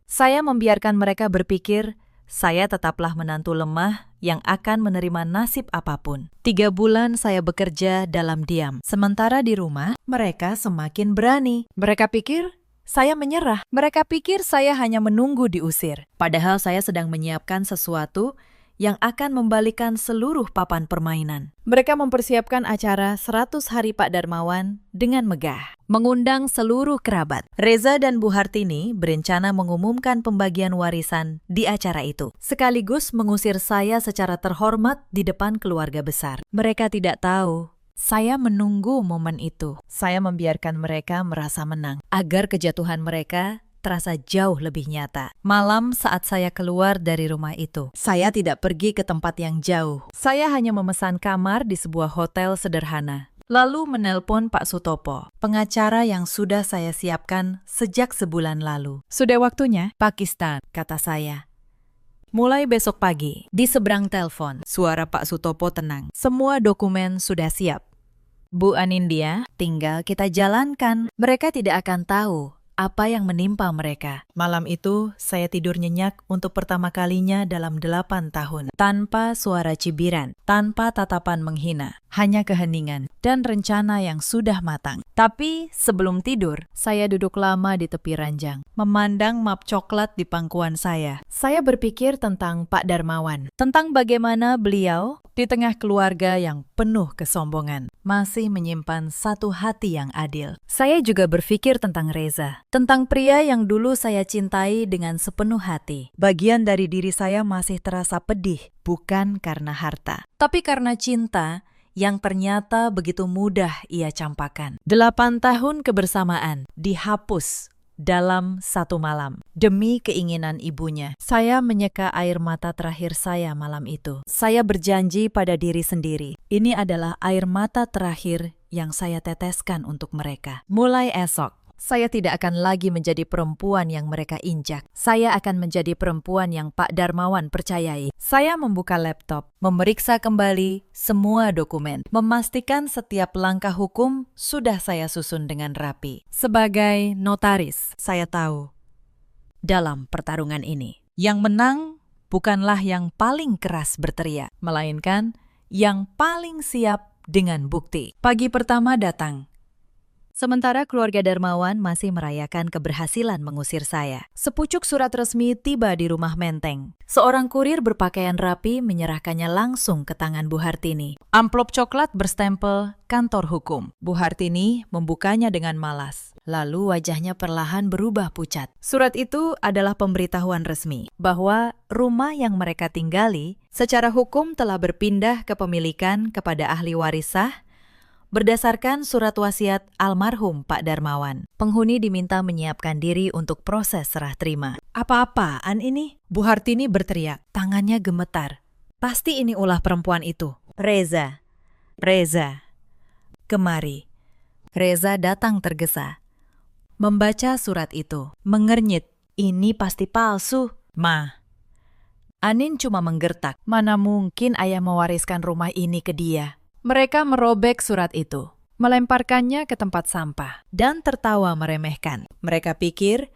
Saya membiarkan mereka berpikir, saya tetaplah menantu lemah yang akan menerima nasib apapun. 3 bulan saya bekerja dalam diam. Sementara di rumah, mereka semakin berani. Mereka pikir saya menyerah. Mereka pikir saya hanya menunggu diusir. Padahal saya sedang menyiapkan sesuatu yang akan membalikan seluruh papan permainan. Mereka mempersiapkan acara 100 hari Pak Darmawan dengan megah, mengundang seluruh kerabat. Reza dan Bu Hartini berencana mengumumkan pembagian warisan di acara itu, sekaligus mengusir saya secara terhormat di depan keluarga besar. Mereka tidak tahu saya menunggu momen itu. Saya membiarkan mereka merasa menang, agar kejatuhan mereka terasa jauh lebih nyata. Malam saat saya keluar dari rumah itu, saya tidak pergi ke tempat yang jauh. Saya hanya memesan kamar di sebuah hotel sederhana. Lalu menelpon Pak Sutopo, pengacara yang sudah saya siapkan sejak sebulan lalu. Sudah waktunya, Pakistan, kata saya. Mulai besok pagi, di seberang telepon, suara Pak Sutopo tenang. Semua dokumen sudah siap. Bu Anindya, tinggal kita jalankan. Mereka tidak akan tahu apa yang menimpa mereka. Malam itu, saya tidur nyenyak untuk pertama kalinya dalam 8 tahun. Tanpa suara cibiran, tanpa tatapan menghina, hanya keheningan dan rencana yang sudah matang. Tapi sebelum tidur, saya duduk lama di tepi ranjang, memandang map coklat di pangkuan saya. Saya berpikir tentang Pak Darmawan, tentang bagaimana beliau di tengah keluarga yang penuh kesombongan masih menyimpan satu hati yang adil. Saya juga berpikir tentang Reza, tentang pria yang dulu saya cintai dengan sepenuh hati. Bagian dari diri saya masih terasa pedih, bukan karena harta, tapi karena cinta yang ternyata begitu mudah ia campakkan. 8 tahun kebersamaan dihapus dalam 1 malam. Demi keinginan ibunya, saya menyeka air mata terakhir saya malam itu. Saya berjanji pada diri sendiri, ini adalah air mata terakhir yang saya teteskan untuk mereka. Mulai esok, saya tidak akan lagi menjadi perempuan yang mereka injak. Saya akan menjadi perempuan yang Pak Darmawan percayai. Saya membuka laptop, memeriksa kembali semua dokumen, memastikan setiap langkah hukum sudah saya susun dengan rapi. Sebagai notaris, saya tahu dalam pertarungan ini, yang menang bukanlah yang paling keras berteriak, melainkan yang paling siap dengan bukti. Pagi pertama datang. Sementara keluarga Darmawan masih merayakan keberhasilan mengusir saya. Sepucuk surat resmi tiba di rumah Menteng. Seorang kurir berpakaian rapi menyerahkannya langsung ke tangan Bu Hartini. Amplop coklat berstempel kantor hukum. Bu Hartini membukanya dengan malas. Lalu wajahnya perlahan berubah pucat. Surat itu adalah pemberitahuan resmi bahwa rumah yang mereka tinggali secara hukum telah berpindah kepemilikan kepada ahli waris sah, Berdasarkan surat wasiat almarhum Pak Darmawan, penghuni diminta menyiapkan diri untuk proses serah terima. Apa-apaan ini? Bu Hartini berteriak, tangannya gemetar. Pasti ini ulah perempuan itu. Reza, kemari. Reza datang tergesa. Membaca surat itu, mengernyit. Ini pasti palsu. Ma. Anin cuma menggertak. Mana mungkin ayah mewariskan rumah ini ke dia. Mereka merobek surat itu, melemparkannya ke tempat sampah, dan tertawa meremehkan. Mereka pikir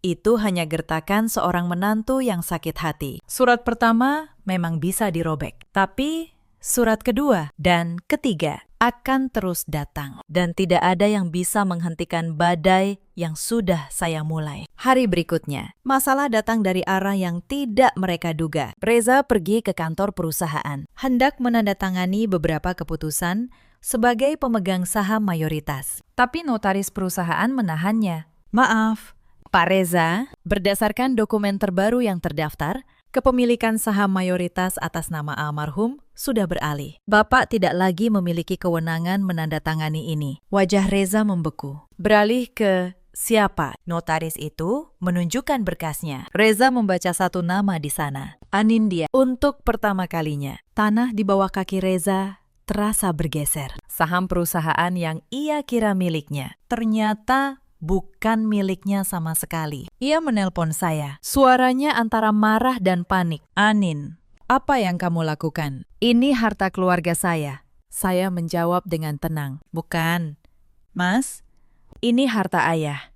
itu hanya gertakan seorang menantu yang sakit hati. Surat pertama memang bisa dirobek, tapi surat kedua dan ketiga akan terus datang. Dan tidak ada yang bisa menghentikan badai yang sudah saya mulai. Hari berikutnya, masalah datang dari arah yang tidak mereka duga. Reza pergi ke kantor perusahaan, hendak menandatangani beberapa keputusan sebagai pemegang saham mayoritas. Tapi notaris perusahaan menahannya. Maaf, Pak Reza, berdasarkan dokumen terbaru yang terdaftar, kepemilikan saham mayoritas atas nama almarhum sudah beralih. Bapak tidak lagi memiliki kewenangan menandatangani ini. Wajah Reza membeku. Beralih ke siapa? Notaris itu menunjukkan berkasnya. Reza membaca satu nama di sana. Anindya. Untuk pertama kalinya, tanah di bawah kaki Reza terasa bergeser. Saham perusahaan yang ia kira miliknya ternyata bukan miliknya sama sekali. Ia menelpon saya. Suaranya antara marah dan panik. Anin, apa yang kamu lakukan? Ini harta keluarga saya. Saya menjawab dengan tenang. Bukan. Mas, ini harta ayah.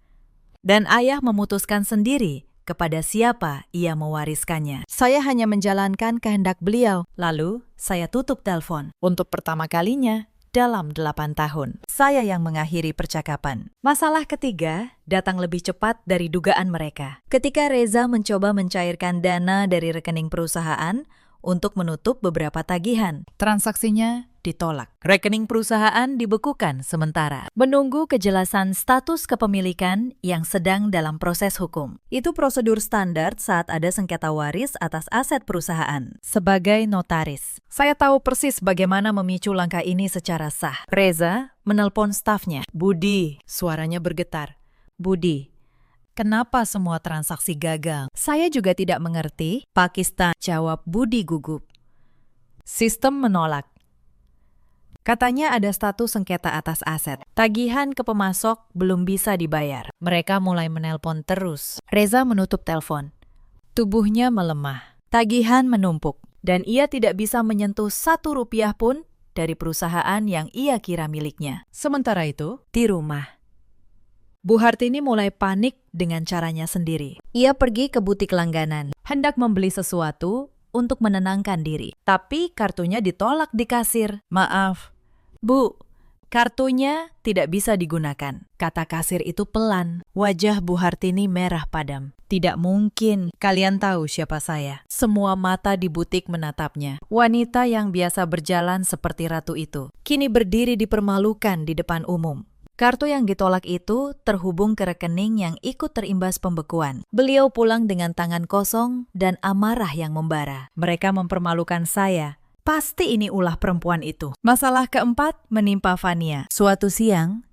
Dan ayah memutuskan sendiri kepada siapa ia mewariskannya. Saya hanya menjalankan kehendak beliau. Lalu, saya tutup telepon. Untuk pertama kalinya, dalam 8 tahun, saya yang mengakhiri percakapan. Masalah ketiga datang lebih cepat dari dugaan mereka. Ketika Reza mencoba mencairkan dana dari rekening perusahaan untuk menutup beberapa tagihan, transaksinya ditolak. Rekening perusahaan dibekukan sementara, menunggu kejelasan status kepemilikan yang sedang dalam proses hukum. Itu prosedur standar saat ada sengketa waris atas aset perusahaan. Sebagai notaris, saya tahu persis bagaimana memicu langkah ini secara sah. Reza menelpon stafnya. Budi, suaranya bergetar. Budi, kenapa semua transaksi gagal? Saya juga tidak mengerti. Pakistan, jawab Budi gugup. Sistem menolak. Katanya ada status sengketa atas aset. Tagihan ke pemasok belum bisa dibayar. Mereka mulai menelpon terus. Reza menutup telepon. Tubuhnya melemah. Tagihan menumpuk. Dan ia tidak bisa menyentuh 1 rupiah pun dari perusahaan yang ia kira miliknya. Sementara itu, di rumah, Bu Hartini mulai panik dengan caranya sendiri. Ia pergi ke butik langganan, hendak membeli sesuatu untuk menenangkan diri. Tapi kartunya ditolak di kasir. Maaf, Bu, kartunya tidak bisa digunakan. Kata kasir itu pelan. Wajah Bu Hartini merah padam. Tidak mungkin, kalian tahu siapa saya. Semua mata di butik menatapnya. Wanita yang biasa berjalan seperti ratu itu, kini berdiri dipermalukan di depan umum. Kartu yang ditolak itu terhubung ke rekening yang ikut terimbas pembekuan. Beliau pulang dengan tangan kosong dan amarah yang membara. Mereka mempermalukan saya. Pasti ini ulah perempuan itu. Masalah keempat menimpa Fania. Suatu siang,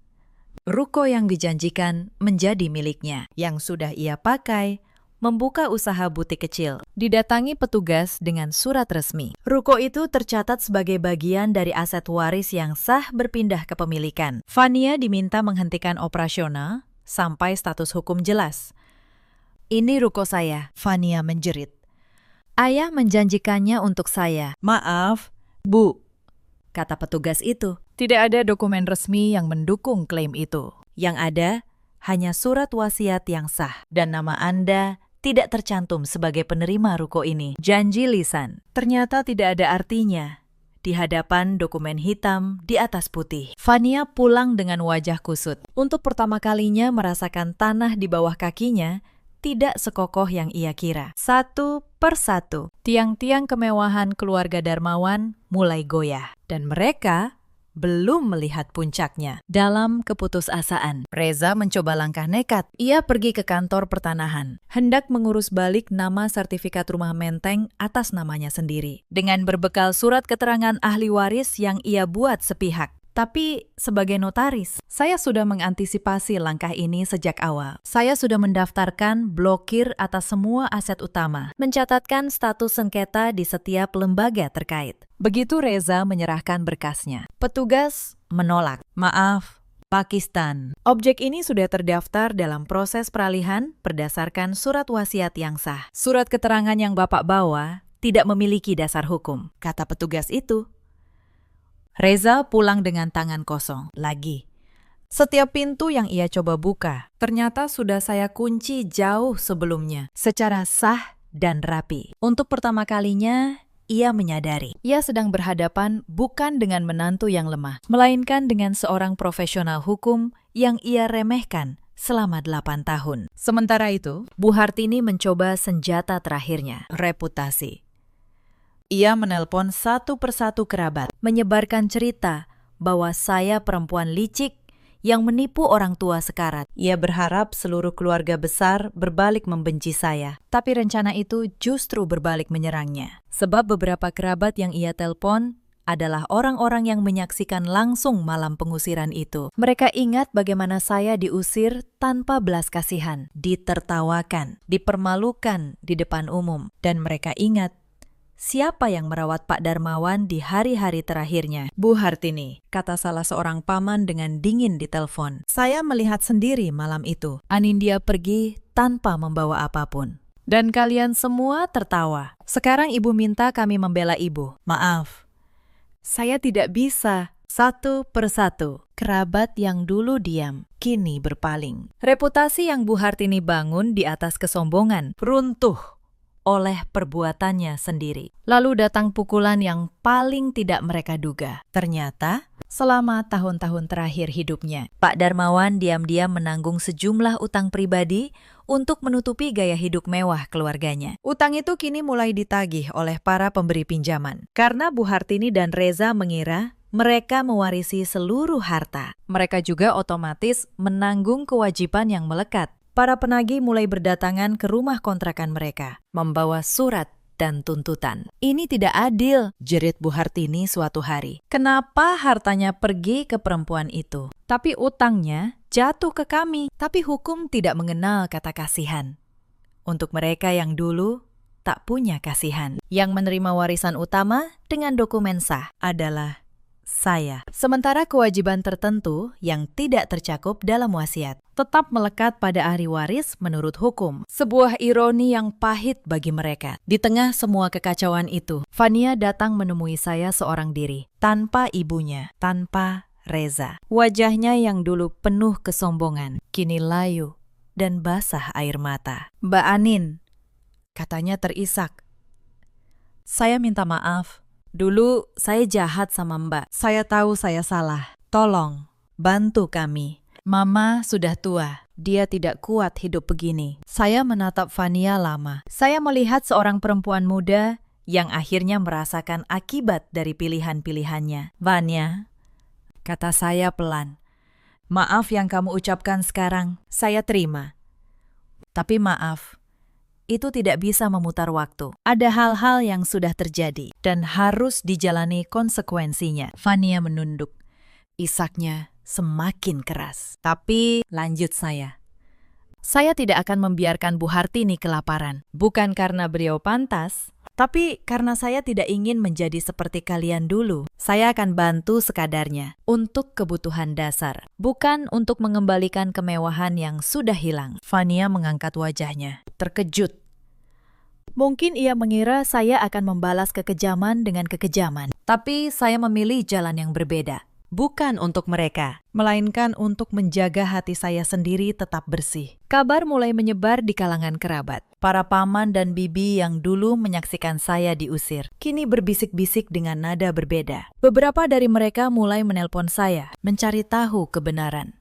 ruko yang dijanjikan menjadi miliknya, yang sudah ia pakai, membuka usaha butik kecil. Didatangi petugas dengan surat resmi. Ruko itu tercatat sebagai bagian dari aset waris yang sah berpindah kepemilikan. Fania diminta menghentikan operasional sampai status hukum jelas. Ini ruko saya, Fania menjerit. Ayah menjanjikannya untuk saya. Maaf, Bu, kata petugas itu. Tidak ada dokumen resmi yang mendukung klaim itu. Yang ada hanya surat wasiat yang sah dan nama Anda tidak tercantum sebagai penerima ruko ini. Janji lisan ternyata tidak ada artinya di hadapan dokumen hitam di atas putih. Fania pulang dengan wajah kusut. Untuk pertama kalinya merasakan tanah di bawah kakinya tidak sekokoh yang ia kira. Satu persatu, tiang-tiang kemewahan keluarga Darmawan mulai goyah. Dan mereka belum melihat puncaknya. Dalam keputusasaan, Reza mencoba langkah nekat. Ia pergi ke kantor pertanahan, hendak mengurus balik nama sertifikat rumah menteng atas namanya sendiri. Dengan berbekal surat keterangan ahli waris yang ia buat sepihak. Tapi sebagai notaris, saya sudah mengantisipasi langkah ini sejak awal. Saya sudah mendaftarkan blokir atas semua aset utama, mencatatkan status sengketa di setiap lembaga terkait. Begitu Reza menyerahkan berkasnya, petugas menolak. Maaf, Pakistan. Objek ini sudah terdaftar dalam proses peralihan berdasarkan surat wasiat yang sah. Surat keterangan yang Bapak bawa tidak memiliki dasar hukum, kata petugas itu. Reza pulang dengan tangan kosong lagi. Setiap pintu yang ia coba buka, ternyata sudah saya kunci jauh sebelumnya, secara sah dan rapi. Untuk pertama kalinya, ia menyadari ia sedang berhadapan bukan dengan menantu yang lemah, melainkan dengan seorang profesional hukum yang ia remehkan selama 8 tahun. Sementara itu, Bu Hartini mencoba senjata terakhirnya, reputasi. Ia menelpon satu persatu kerabat, menyebarkan cerita bahwa saya perempuan licik yang menipu orang tua sekarat. Ia berharap seluruh keluarga besar berbalik membenci saya. Tapi rencana itu justru berbalik menyerangnya. Sebab beberapa kerabat yang ia telpon adalah orang-orang yang menyaksikan langsung malam pengusiran itu. Mereka ingat bagaimana saya diusir tanpa belas kasihan, ditertawakan, dipermalukan di depan umum. Dan mereka ingat siapa yang merawat Pak Darmawan di hari-hari terakhirnya? Bu Hartini, kata salah seorang paman dengan dingin di telepon. Saya melihat sendiri malam itu. Anindya pergi tanpa membawa apapun. Dan kalian semua tertawa. Sekarang ibu minta kami membela ibu. Maaf, saya tidak bisa. Satu persatu, kerabat yang dulu diam, kini berpaling. Reputasi yang Bu Hartini bangun di atas kesombongan runtuh oleh perbuatannya sendiri. Lalu datang pukulan yang paling tidak mereka duga. Ternyata, selama tahun-tahun terakhir hidupnya, Pak Darmawan diam-diam menanggung sejumlah utang pribadi untuk menutupi gaya hidup mewah keluarganya. Utang itu kini mulai ditagih oleh para pemberi pinjaman. Karena Bu Hartini dan Reza mengira mereka mewarisi seluruh harta. Mereka juga otomatis menanggung kewajiban yang melekat. Para penagih mulai berdatangan ke rumah kontrakan mereka, membawa surat dan tuntutan. Ini tidak adil, jerit Bu Hartini suatu hari. Kenapa hartanya pergi ke perempuan itu? Tapi utangnya jatuh ke kami. Tapi hukum tidak mengenal kata kasihan. Untuk mereka yang dulu tak punya kasihan. Yang menerima warisan utama dengan dokumen sah adalah saya. Sementara kewajiban tertentu yang tidak tercakup dalam wasiat tetap melekat pada ahli waris menurut hukum. Sebuah ironi yang pahit bagi mereka. Di tengah semua kekacauan itu, Fania datang menemui saya seorang diri, tanpa ibunya, tanpa Reza. Wajahnya yang dulu penuh kesombongan, kini layu dan basah air mata. Mbak Anin, katanya terisak. Saya minta maaf. Dulu saya jahat sama Mbak. Saya tahu saya salah. Tolong, bantu kami. Mama sudah tua. Dia tidak kuat hidup begini. Saya menatap Fania lama. Saya melihat seorang perempuan muda yang akhirnya merasakan akibat dari pilihan-pilihannya. Fania, kata saya pelan. Maaf yang kamu ucapkan sekarang, saya terima. Tapi maaf, itu tidak bisa memutar waktu. Ada hal-hal yang sudah terjadi dan harus dijalani konsekuensinya. Fania menunduk. Isaknya semakin keras. Tapi lanjut saya. Saya tidak akan membiarkan Bu Hartini kelaparan. Bukan karena beliau pantas, tapi karena saya tidak ingin menjadi seperti kalian dulu. Saya akan bantu sekadarnya untuk kebutuhan dasar, bukan untuk mengembalikan kemewahan yang sudah hilang. Fania mengangkat wajahnya, terkejut. Mungkin ia mengira saya akan membalas kekejaman dengan kekejaman. Tapi saya memilih jalan yang berbeda. Bukan untuk mereka, melainkan untuk menjaga hati saya sendiri tetap bersih. Kabar mulai menyebar di kalangan kerabat. Para paman dan bibi yang dulu menyaksikan saya diusir, kini berbisik-bisik dengan nada berbeda. Beberapa dari mereka mulai menelpon saya, mencari tahu kebenaran.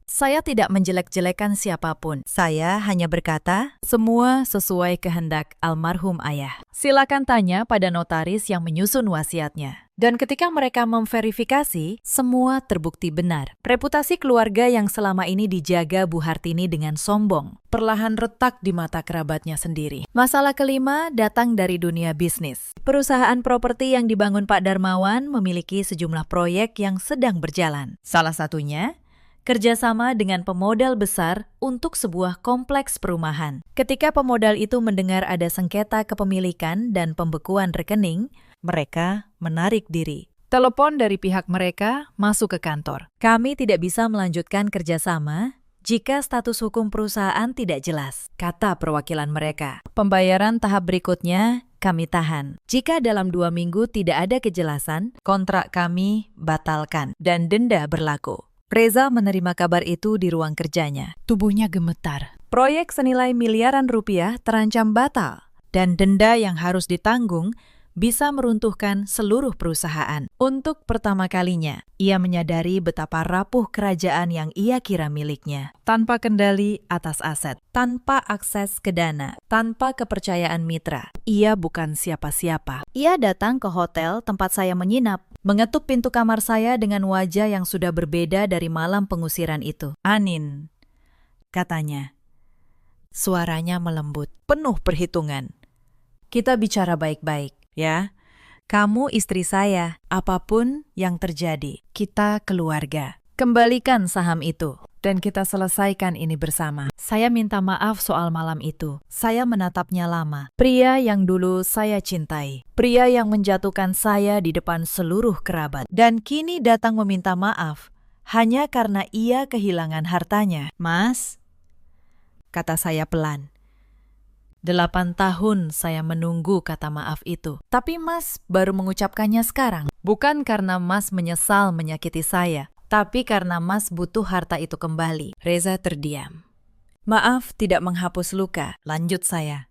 Saya tidak menjelek-jelekan siapapun. Saya hanya berkata, semua sesuai kehendak almarhum ayah. Silakan tanya pada notaris yang menyusun wasiatnya. Dan ketika mereka memverifikasi, semua terbukti benar. Reputasi keluarga yang selama ini dijaga Bu Hartini dengan sombong perlahan retak di mata kerabatnya sendiri. Masalah kelima datang dari dunia bisnis. Perusahaan properti yang dibangun Pak Darmawan memiliki sejumlah proyek yang sedang berjalan. Salah satunya, kerjasama dengan pemodal besar untuk sebuah kompleks perumahan. Ketika pemodal itu mendengar ada sengketa kepemilikan dan pembekuan rekening, mereka menarik diri. Telepon dari pihak mereka masuk ke kantor. Kami tidak bisa melanjutkan kerjasama jika status hukum perusahaan tidak jelas, kata perwakilan mereka. Pembayaran tahap berikutnya kami tahan. Jika dalam 2 minggu tidak ada kejelasan, kontrak kami batalkan dan denda berlaku. Reza menerima kabar itu di ruang kerjanya. Tubuhnya gemetar. Proyek senilai miliaran rupiah terancam batal, dan denda yang harus ditanggung bisa meruntuhkan seluruh perusahaan. Untuk pertama kalinya, ia menyadari betapa rapuh kerajaan yang ia kira miliknya. Tanpa kendali atas aset, tanpa akses ke dana, tanpa kepercayaan mitra, ia bukan siapa-siapa. Ia datang ke hotel tempat saya menginap, mengetuk pintu kamar saya dengan wajah yang sudah berbeda dari malam pengusiran itu. "Anin," katanya. Suaranya melembut, penuh perhitungan. "Kita bicara baik-baik. Ya, kamu istri saya, apapun yang terjadi, kita keluarga. Kembalikan saham itu, dan kita selesaikan ini bersama. Saya minta maaf soal malam itu. Saya menatapnya lama. Pria yang dulu saya cintai. Pria yang menjatuhkan saya di depan seluruh kerabat. Dan kini datang meminta maaf, hanya karena ia kehilangan hartanya. Mas, kata saya pelan. 8 tahun saya menunggu kata maaf itu. Tapi Mas baru mengucapkannya sekarang. Bukan karena Mas menyesal menyakiti saya, tapi karena Mas butuh harta itu kembali. Reza terdiam. Maaf tidak menghapus luka, lanjut saya.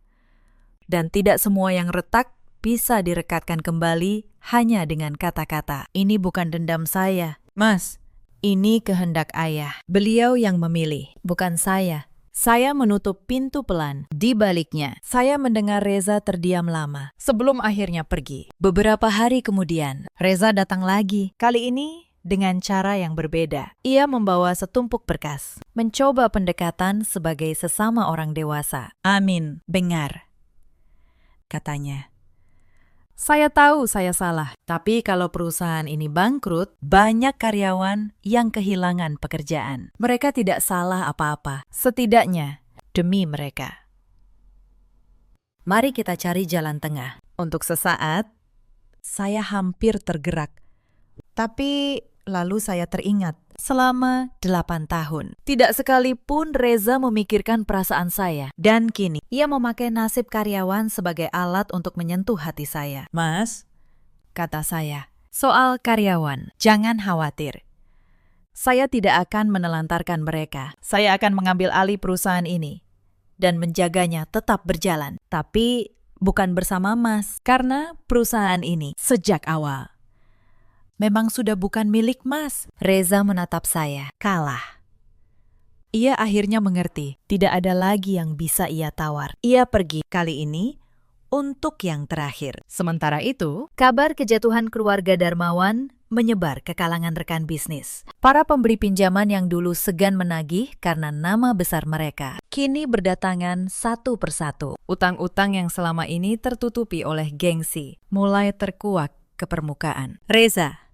Dan tidak semua yang retak bisa direkatkan kembali hanya dengan kata-kata. Ini bukan dendam saya. Mas, ini kehendak ayah. Beliau yang memilih, bukan saya. Saya menutup pintu pelan. Di baliknya, saya mendengar Reza terdiam lama sebelum akhirnya pergi. Beberapa hari kemudian, Reza datang lagi. Kali ini dengan cara yang berbeda. Ia membawa setumpuk berkas, mencoba pendekatan sebagai sesama orang dewasa. "Amin, bengar," katanya. "Saya tahu saya salah, tapi kalau perusahaan ini bangkrut, banyak karyawan yang kehilangan pekerjaan. Mereka tidak salah apa-apa, setidaknya demi mereka. Mari kita cari jalan tengah." Untuk sesaat, saya hampir tergerak. Tapi lalu saya teringat, selama 8 tahun, tidak sekalipun Reza memikirkan perasaan saya. Dan kini, ia memakai nasib karyawan sebagai alat untuk menyentuh hati saya. "Mas," kata saya, "soal karyawan, jangan khawatir. Saya tidak akan menelantarkan mereka. Saya akan mengambil alih perusahaan ini dan menjaganya tetap berjalan. Tapi bukan bersama Mas, karena perusahaan ini sejak awal memang sudah bukan milik Mas." Reza menatap saya. Kalah. Ia akhirnya mengerti, tidak ada lagi yang bisa ia tawar. Ia pergi kali ini untuk yang terakhir. Sementara itu, kabar kejatuhan keluarga Darmawan menyebar ke kalangan rekan bisnis. Para pemberi pinjaman yang dulu segan menagih karena nama besar mereka, kini berdatangan satu persatu. Utang-utang yang selama ini tertutupi oleh gengsi mulai terkuak ke permukaan. Reza,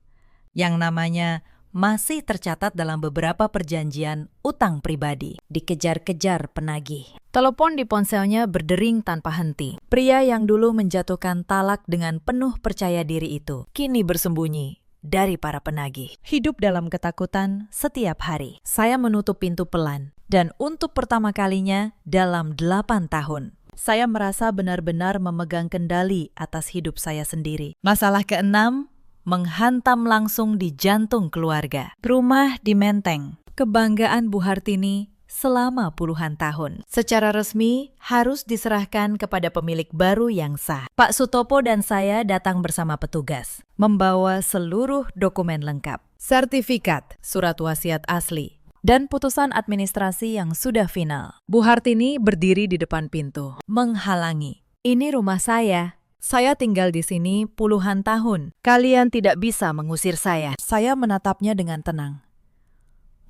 yang namanya masih tercatat dalam beberapa perjanjian utang pribadi, dikejar-kejar penagih. Telepon di ponselnya berdering tanpa henti. Pria yang dulu menjatuhkan talak dengan penuh percaya diri itu, kini bersembunyi dari para penagih. Hidup dalam ketakutan setiap hari. Saya menutup pintu pelan, dan untuk pertama kalinya dalam 8 tahun, saya merasa benar-benar memegang kendali atas hidup saya sendiri. Masalah keenam menghantam langsung di jantung keluarga. Rumah di Menteng, kebanggaan Bu Hartini selama puluhan tahun, secara resmi harus diserahkan kepada pemilik baru yang sah. Pak Sutopo dan saya datang bersama petugas, membawa seluruh dokumen lengkap, sertifikat, surat wasiat asli, dan putusan administrasi yang sudah final. Bu Hartini berdiri di depan pintu, menghalangi. "Ini rumah saya, Saya tinggal di sini puluhan tahun. Kalian tidak bisa mengusir saya. Saya menatapnya dengan tenang.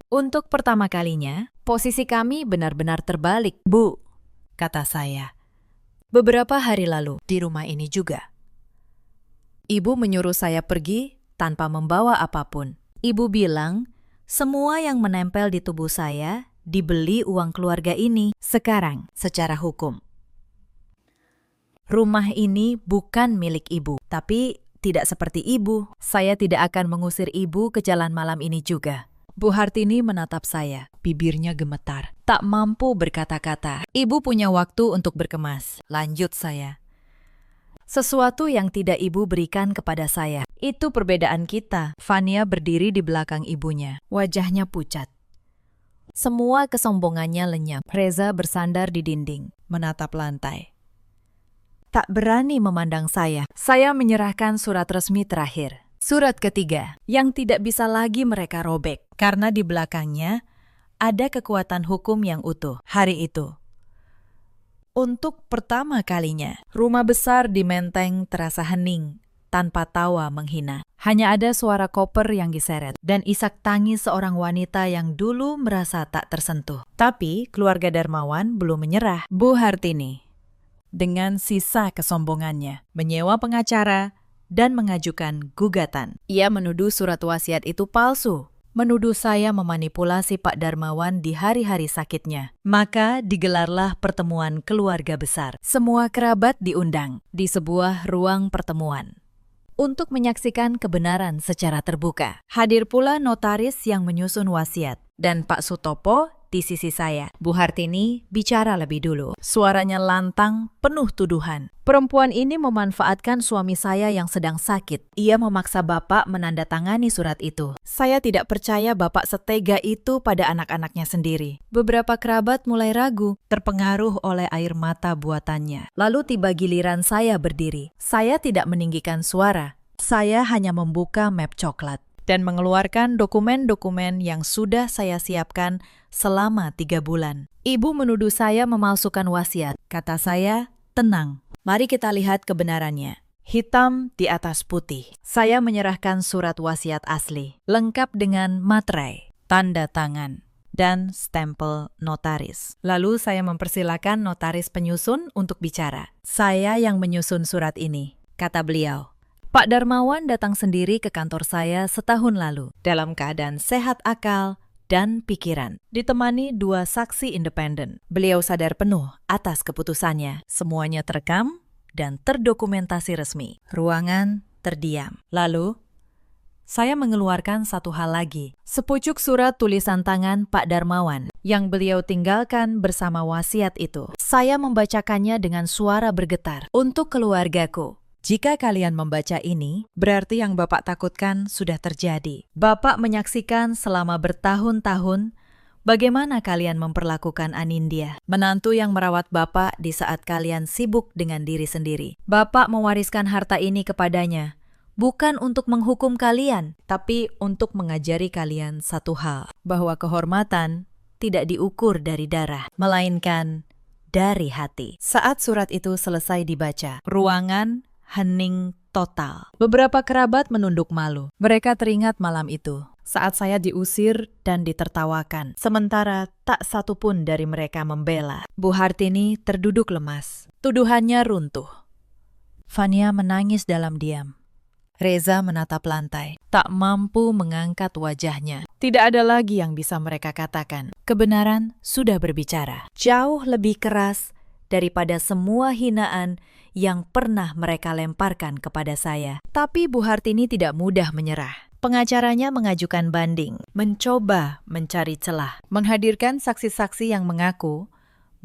Untuk pertama kalinya, posisi kami benar-benar terbalik, Bu, kata saya. Beberapa hari lalu, di rumah ini juga. Ibu menyuruh saya pergi tanpa membawa apapun. Ibu bilang, semua yang menempel di tubuh saya dibeli uang keluarga ini sekarang secara hukum. Rumah ini bukan milik ibu, tapi tidak seperti ibu. Saya tidak akan mengusir ibu ke jalan malam ini juga. Bu Hartini menatap saya, bibirnya gemetar. Tak mampu berkata-kata. Ibu punya waktu untuk berkemas. Lanjut saya. Sesuatu yang tidak ibu berikan kepada saya. Itu perbedaan kita. Fania berdiri di belakang ibunya. Wajahnya pucat. Semua kesombongannya lenyap. Reza bersandar di dinding, menatap lantai. Tak berani memandang saya. Saya menyerahkan surat resmi terakhir. Surat ketiga, yang tidak bisa lagi mereka robek. Karena di belakangnya ada kekuatan hukum yang utuh. Hari itu, untuk pertama kalinya, rumah besar di Menteng terasa hening, tanpa tawa menghina. Hanya ada suara koper yang diseret, dan isak tangis seorang wanita yang dulu merasa tak tersentuh. Tapi keluarga Darmawan belum menyerah. Bu Hartini, dengan sisa kesombongannya, menyewa pengacara dan mengajukan gugatan. Ia menuduh surat wasiat itu palsu, menuduh saya memanipulasi Pak Darmawan di hari-hari sakitnya. Maka digelarlah pertemuan keluarga besar. Semua kerabat diundang di sebuah ruang pertemuan untuk menyaksikan kebenaran secara terbuka. Hadir pula notaris yang menyusun wasiat dan Pak Sutopo di sisi saya. Bu Hartini bicara lebih dulu. Suaranya lantang, penuh tuduhan. Perempuan ini memanfaatkan suami saya yang sedang sakit. Ia memaksa Bapak menandatangani surat itu. Saya tidak percaya Bapak setega itu pada anak-anaknya sendiri. Beberapa kerabat mulai ragu, terpengaruh oleh air mata buatannya. Lalu tiba giliran saya berdiri. Saya tidak meninggikan suara. Saya hanya membuka map coklat dan mengeluarkan dokumen-dokumen yang sudah saya siapkan selama 3 bulan. Ibu menuduh saya memalsukan wasiat. Kata saya, tenang. Mari kita lihat kebenarannya. Hitam di atas putih. Saya menyerahkan surat wasiat asli, lengkap dengan materai, tanda tangan, dan stempel notaris. Lalu saya mempersilakan notaris penyusun untuk bicara. Saya yang menyusun surat ini, kata beliau. Pak Darmawan datang sendiri ke kantor saya setahun lalu, dalam keadaan sehat akal dan pikiran, ditemani 2 saksi independen. Beliau sadar penuh atas keputusannya. Semuanya terekam dan terdokumentasi resmi. Ruangan terdiam. Lalu, saya mengeluarkan satu hal lagi. Sepucuk surat tulisan tangan Pak Darmawan yang beliau tinggalkan bersama wasiat itu. Saya membacakannya dengan suara bergetar. Untuk keluargaku. Jika kalian membaca ini, berarti yang Bapak takutkan sudah terjadi. Bapak menyaksikan selama bertahun-tahun bagaimana kalian memperlakukan Anindya, menantu yang merawat Bapak di saat kalian sibuk dengan diri sendiri. Bapak mewariskan harta ini kepadanya, bukan untuk menghukum kalian, tapi untuk mengajari kalian satu hal, bahwa kehormatan tidak diukur dari darah, melainkan dari hati. Saat surat itu selesai dibaca, ruangan hening total. Beberapa kerabat menunduk malu. Mereka teringat malam itu, saat saya diusir dan ditertawakan. Sementara tak satu pun dari mereka membela. Bu Hartini terduduk lemas. Tuduhannya runtuh. Fania menangis dalam diam. Reza menatap lantai, tak mampu mengangkat wajahnya. Tidak ada lagi yang bisa mereka katakan. Kebenaran sudah berbicara. Jauh lebih keras daripada semua hinaan yang pernah mereka lemparkan kepada saya. Tapi Bu Hartini tidak mudah menyerah. Pengacaranya mengajukan banding, mencoba mencari celah, menghadirkan saksi-saksi yang mengaku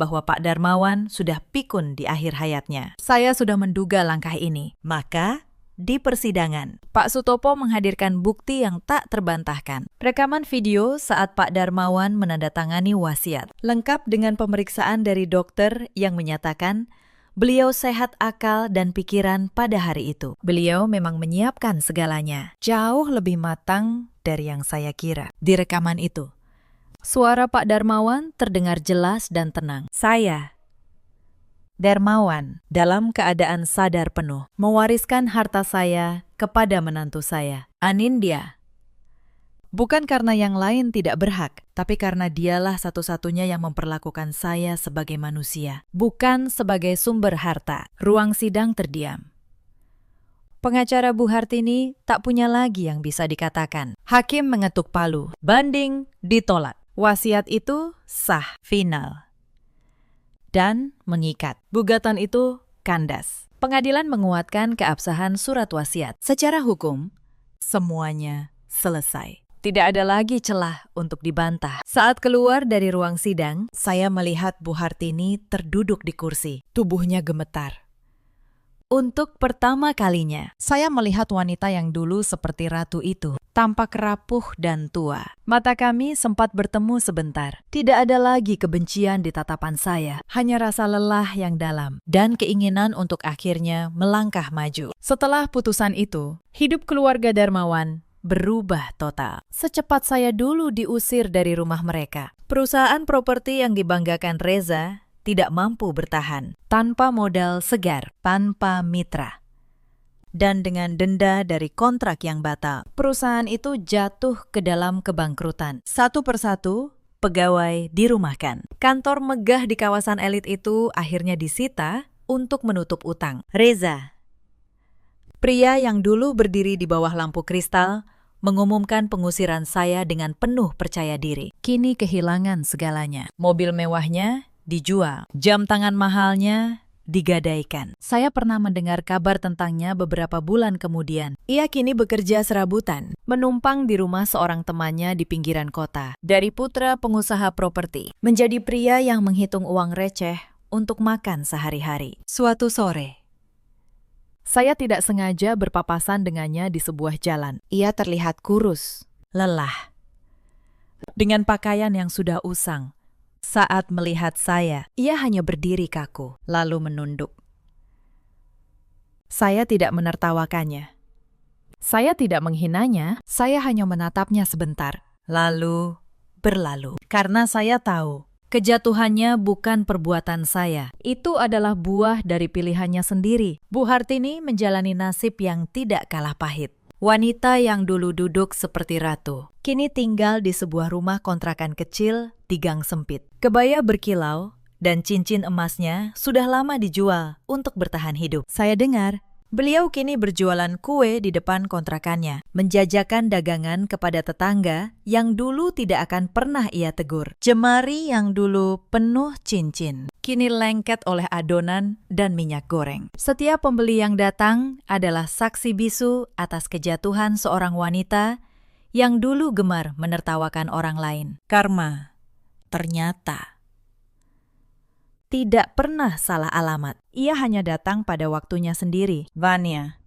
bahwa Pak Darmawan sudah pikun di akhir hayatnya. Saya sudah menduga langkah ini. Maka, di persidangan, Pak Sutopo menghadirkan bukti yang tak terbantahkan. Rekaman video saat Pak Darmawan menandatangani wasiat, lengkap dengan pemeriksaan dari dokter yang menyatakan beliau sehat akal dan pikiran pada hari itu. Beliau memang menyiapkan segalanya, jauh lebih matang dari yang saya kira. Di rekaman itu, suara Pak Darmawan terdengar jelas dan tenang. Saya Dermawan, dalam keadaan sadar penuh, mewariskan harta saya kepada menantu saya, Anindya. Bukan karena yang lain tidak berhak, tapi karena dialah satu-satunya yang memperlakukan saya sebagai manusia, bukan sebagai sumber harta. Ruang sidang terdiam. Pengacara Bu Hartini tak punya lagi yang bisa dikatakan. Hakim mengetuk palu. Banding ditolak. Wasiat itu sah, final. Dan mengikat. Gugatan itu kandas. Pengadilan menguatkan keabsahan surat wasiat. Secara hukum, semuanya selesai. Tidak ada lagi celah untuk dibantah. Saat keluar dari ruang sidang, saya melihat Bu Hartini terduduk di kursi. Tubuhnya gemetar. Untuk pertama kalinya, saya melihat wanita yang dulu seperti ratu itu, tampak rapuh dan tua. Mata kami sempat bertemu sebentar. Tidak ada lagi kebencian di tatapan saya, hanya rasa lelah yang dalam dan keinginan untuk akhirnya melangkah maju. Setelah putusan itu, hidup keluarga Darmawan berubah total. Secepat saya dulu diusir dari rumah mereka. Perusahaan properti yang dibanggakan Reza tidak mampu bertahan, tanpa modal segar, tanpa mitra. Dan dengan denda dari kontrak yang batal, perusahaan itu jatuh ke dalam kebangkrutan. Satu persatu, pegawai dirumahkan. Kantor megah di kawasan elit itu akhirnya disita untuk menutup utang. Reza, pria yang dulu berdiri di bawah lampu kristal, mengumumkan pengusiran saya dengan penuh percaya diri. Kini kehilangan segalanya. Mobil mewahnya dijual, jam tangan mahalnya digadaikan. Saya pernah mendengar kabar tentangnya beberapa bulan kemudian. Ia kini bekerja serabutan, menumpang di rumah seorang temannya di pinggiran kota. Dari putra pengusaha properti, menjadi pria yang menghitung uang receh untuk makan sehari-hari. Suatu sore, saya tidak sengaja berpapasan dengannya di sebuah jalan. Ia terlihat kurus, lelah, dengan pakaian yang sudah usang. Saat melihat saya, ia hanya berdiri kaku, lalu menunduk. Saya tidak menertawakannya. Saya tidak menghinanya, saya hanya menatapnya sebentar, lalu berlalu. Karena saya tahu, kejatuhannya bukan perbuatan saya. Itu adalah buah dari pilihannya sendiri. Bu Hartini menjalani nasib yang tidak kalah pahit. Wanita yang dulu duduk seperti ratu, kini tinggal di sebuah rumah kontrakan kecil di gang sempit. Kebaya berkilau dan cincin emasnya sudah lama dijual untuk bertahan hidup. Saya dengar, beliau kini berjualan kue di depan kontrakannya, menjajakan dagangan kepada tetangga yang dulu tidak akan pernah ia tegur. Jemari yang dulu penuh cincin, kini lengket oleh adonan dan minyak goreng. Setiap pembeli yang datang adalah saksi bisu atas kejatuhan seorang wanita yang dulu gemar menertawakan orang lain. Karma ternyata tidak pernah salah alamat. Ia hanya datang pada waktunya sendiri. Vanya,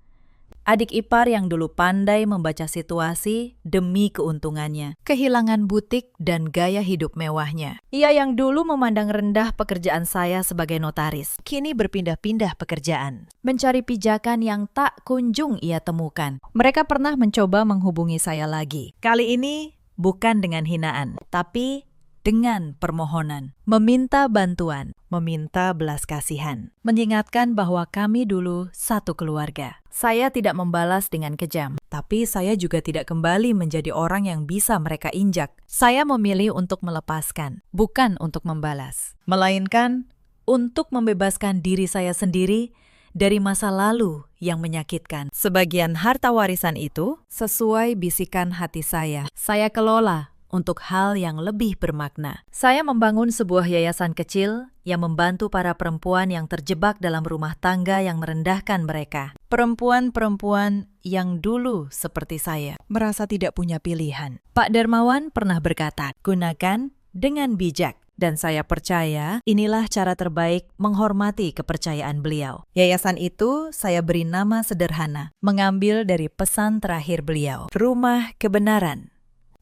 adik ipar yang dulu pandai membaca situasi demi keuntungannya, kehilangan butik dan gaya hidup mewahnya. Ia yang dulu memandang rendah pekerjaan saya sebagai notaris, kini berpindah-pindah pekerjaan, mencari pijakan yang tak kunjung ia temukan. Mereka pernah mencoba menghubungi saya lagi. Kali ini bukan dengan hinaan, tapi dengan permohonan, meminta bantuan, meminta belas kasihan, mengingatkan bahwa kami dulu satu keluarga. Saya tidak membalas dengan kejam, tapi saya juga tidak kembali menjadi orang yang bisa mereka injak. Saya memilih untuk melepaskan, bukan untuk membalas, melainkan untuk membebaskan diri saya sendiri dari masa lalu yang menyakitkan. Sebagian harta warisan itu, sesuai bisikan hati saya kelola untuk hal yang lebih bermakna. Saya membangun sebuah yayasan kecil yang membantu para perempuan yang terjebak dalam rumah tangga yang merendahkan mereka. Perempuan-perempuan yang dulu seperti saya, merasa tidak punya pilihan. Pak Darmawan pernah berkata, gunakan dengan bijak. Dan saya percaya inilah cara terbaik menghormati kepercayaan beliau. Yayasan itu saya beri nama sederhana, mengambil dari pesan terakhir beliau, Rumah Kebenaran.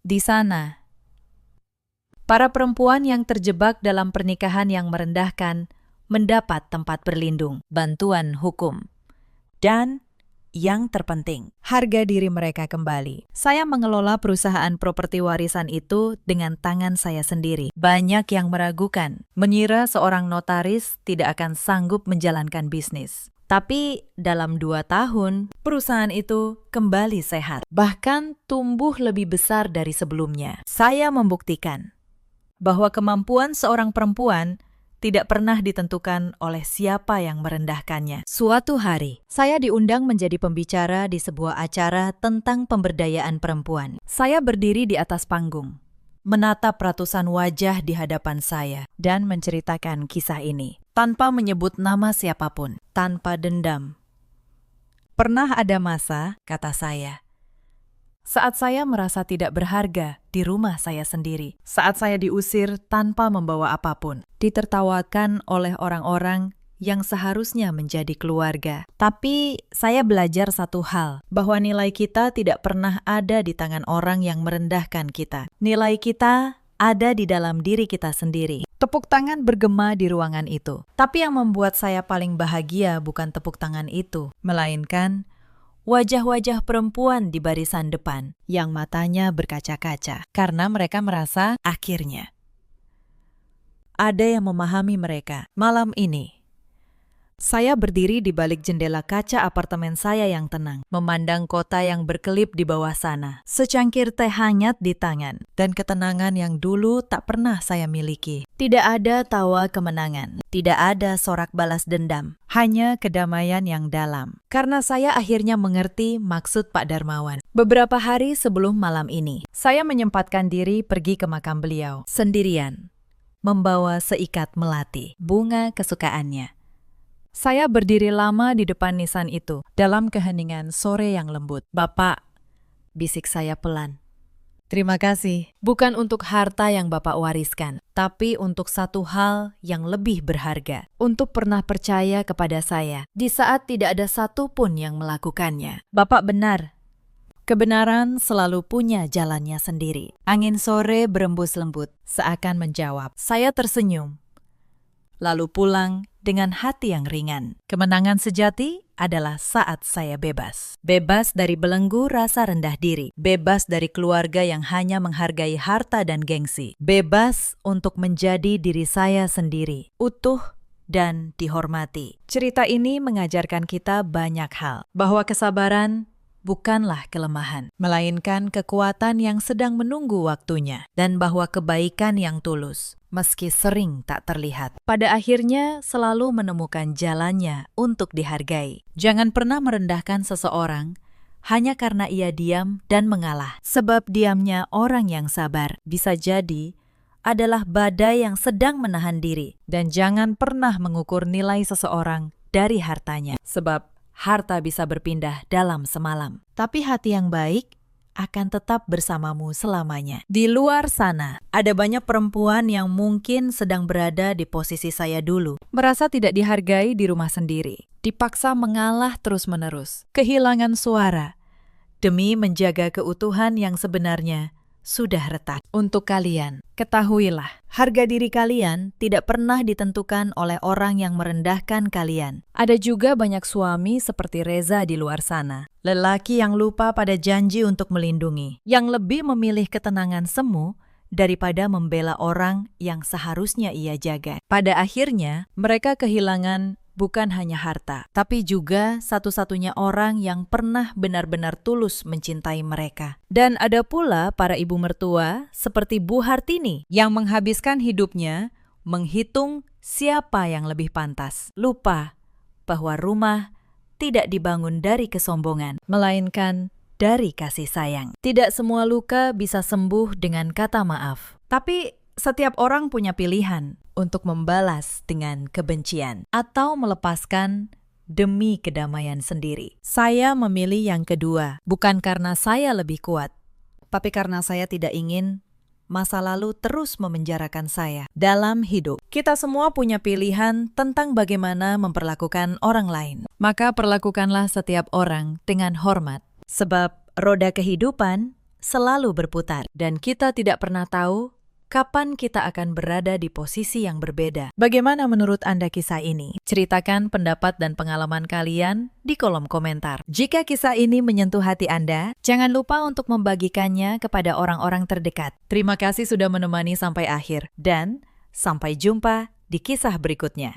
Di sana, para perempuan yang terjebak dalam pernikahan yang merendahkan mendapat tempat berlindung, bantuan hukum, dan yang terpenting, harga diri mereka kembali. Saya mengelola perusahaan properti warisan itu dengan tangan saya sendiri. Banyak yang meragukan, mengira seorang notaris tidak akan sanggup menjalankan bisnis. Tapi dalam 2 tahun, perusahaan itu kembali sehat. Bahkan tumbuh lebih besar dari sebelumnya. Saya membuktikan bahwa kemampuan seorang perempuan tidak pernah ditentukan oleh siapa yang merendahkannya. Suatu hari, saya diundang menjadi pembicara di sebuah acara tentang pemberdayaan perempuan. Saya berdiri di atas panggung, menatap ratusan wajah di hadapan saya, dan menceritakan kisah ini, tanpa menyebut nama siapapun, tanpa dendam. Pernah ada masa, kata saya, saat saya merasa tidak berharga di rumah saya sendiri, saat saya diusir tanpa membawa apapun, ditertawakan oleh orang-orang yang seharusnya menjadi keluarga. Tapi saya belajar satu hal, bahwa nilai kita tidak pernah ada di tangan orang yang merendahkan kita. Nilai kita ada di dalam diri kita sendiri. Tepuk tangan bergema di ruangan itu. Tapi yang membuat saya paling bahagia bukan tepuk tangan itu, melainkan wajah-wajah perempuan di barisan depan yang matanya berkaca-kaca karena mereka merasa akhirnya ada yang memahami mereka. Malam ini, saya berdiri di balik jendela kaca apartemen saya yang tenang, memandang kota yang berkelip di bawah sana, secangkir teh hangat di tangan, dan ketenangan yang dulu tak pernah saya miliki. Tidak ada tawa kemenangan, tidak ada sorak balas dendam, hanya kedamaian yang dalam. Karena saya akhirnya mengerti maksud Pak Darmawan. Beberapa hari sebelum malam ini, saya menyempatkan diri pergi ke makam beliau, sendirian, membawa seikat melati, bunga kesukaannya. Saya berdiri lama di depan nisan itu, dalam keheningan sore yang lembut. Bapak, bisik saya pelan. Terima kasih, bukan untuk harta yang Bapak wariskan, tapi untuk satu hal yang lebih berharga, untuk pernah percaya kepada saya, di saat tidak ada satupun yang melakukannya. Bapak benar. Kebenaran selalu punya jalannya sendiri. Angin sore berembus lembut, seakan menjawab. Saya tersenyum, lalu pulang dengan hati yang ringan. Kemenangan sejati adalah saat saya bebas. Bebas dari belenggu rasa rendah diri. Bebas dari keluarga yang hanya menghargai harta dan gengsi. Bebas untuk menjadi diri saya sendiri, utuh dan dihormati. Cerita ini mengajarkan kita banyak hal. Bahwa kesabaran bukanlah kelemahan, melainkan kekuatan yang sedang menunggu waktunya, dan bahwa kebaikan yang tulus, meski sering tak terlihat, pada akhirnya selalu menemukan jalannya untuk dihargai. Jangan pernah merendahkan seseorang hanya karena ia diam dan mengalah, sebab diamnya orang yang sabar bisa jadi adalah badai yang sedang menahan diri. Dan jangan pernah mengukur nilai seseorang dari hartanya, sebab harta bisa berpindah dalam semalam, tapi hati yang baik akan tetap bersamamu selamanya. Di luar sana, ada banyak perempuan yang mungkin sedang berada di posisi saya dulu, merasa tidak dihargai di rumah sendiri, dipaksa mengalah terus-menerus, kehilangan suara, demi menjaga keutuhan yang sebenarnya sudah retak. Untuk kalian, ketahuilah, harga diri kalian tidak pernah ditentukan oleh orang yang merendahkan kalian. Ada juga banyak suami seperti Reza di luar sana, lelaki yang lupa pada janji untuk melindungi, yang lebih memilih ketenangan semu daripada membela orang yang seharusnya ia jaga. Pada akhirnya, mereka kehilangan bukan hanya harta, tapi juga satu-satunya orang yang pernah benar-benar tulus mencintai mereka. Dan ada pula para ibu mertua seperti Bu Hartini yang menghabiskan hidupnya menghitung siapa yang lebih pantas. Lupa bahwa rumah tidak dibangun dari kesombongan, melainkan dari kasih sayang. Tidak semua luka bisa sembuh dengan kata maaf, tapi setiap orang punya pilihan untuk membalas dengan kebencian atau melepaskan demi kedamaian sendiri. Saya memilih yang kedua, bukan karena saya lebih kuat, tapi karena saya tidak ingin masa lalu terus memenjarakan saya dalam hidup. Kita semua punya pilihan tentang bagaimana memperlakukan orang lain. Maka perlakukanlah setiap orang dengan hormat, sebab roda kehidupan selalu berputar dan kita tidak pernah tahu Kapan kita akan berada di posisi yang berbeda? Bagaimana menurut Anda kisah ini? Ceritakan pendapat dan pengalaman kalian di kolom komentar. Jika kisah ini menyentuh hati Anda, jangan lupa untuk membagikannya kepada orang-orang terdekat. Terima kasih sudah menemani sampai akhir, dan sampai jumpa di kisah berikutnya.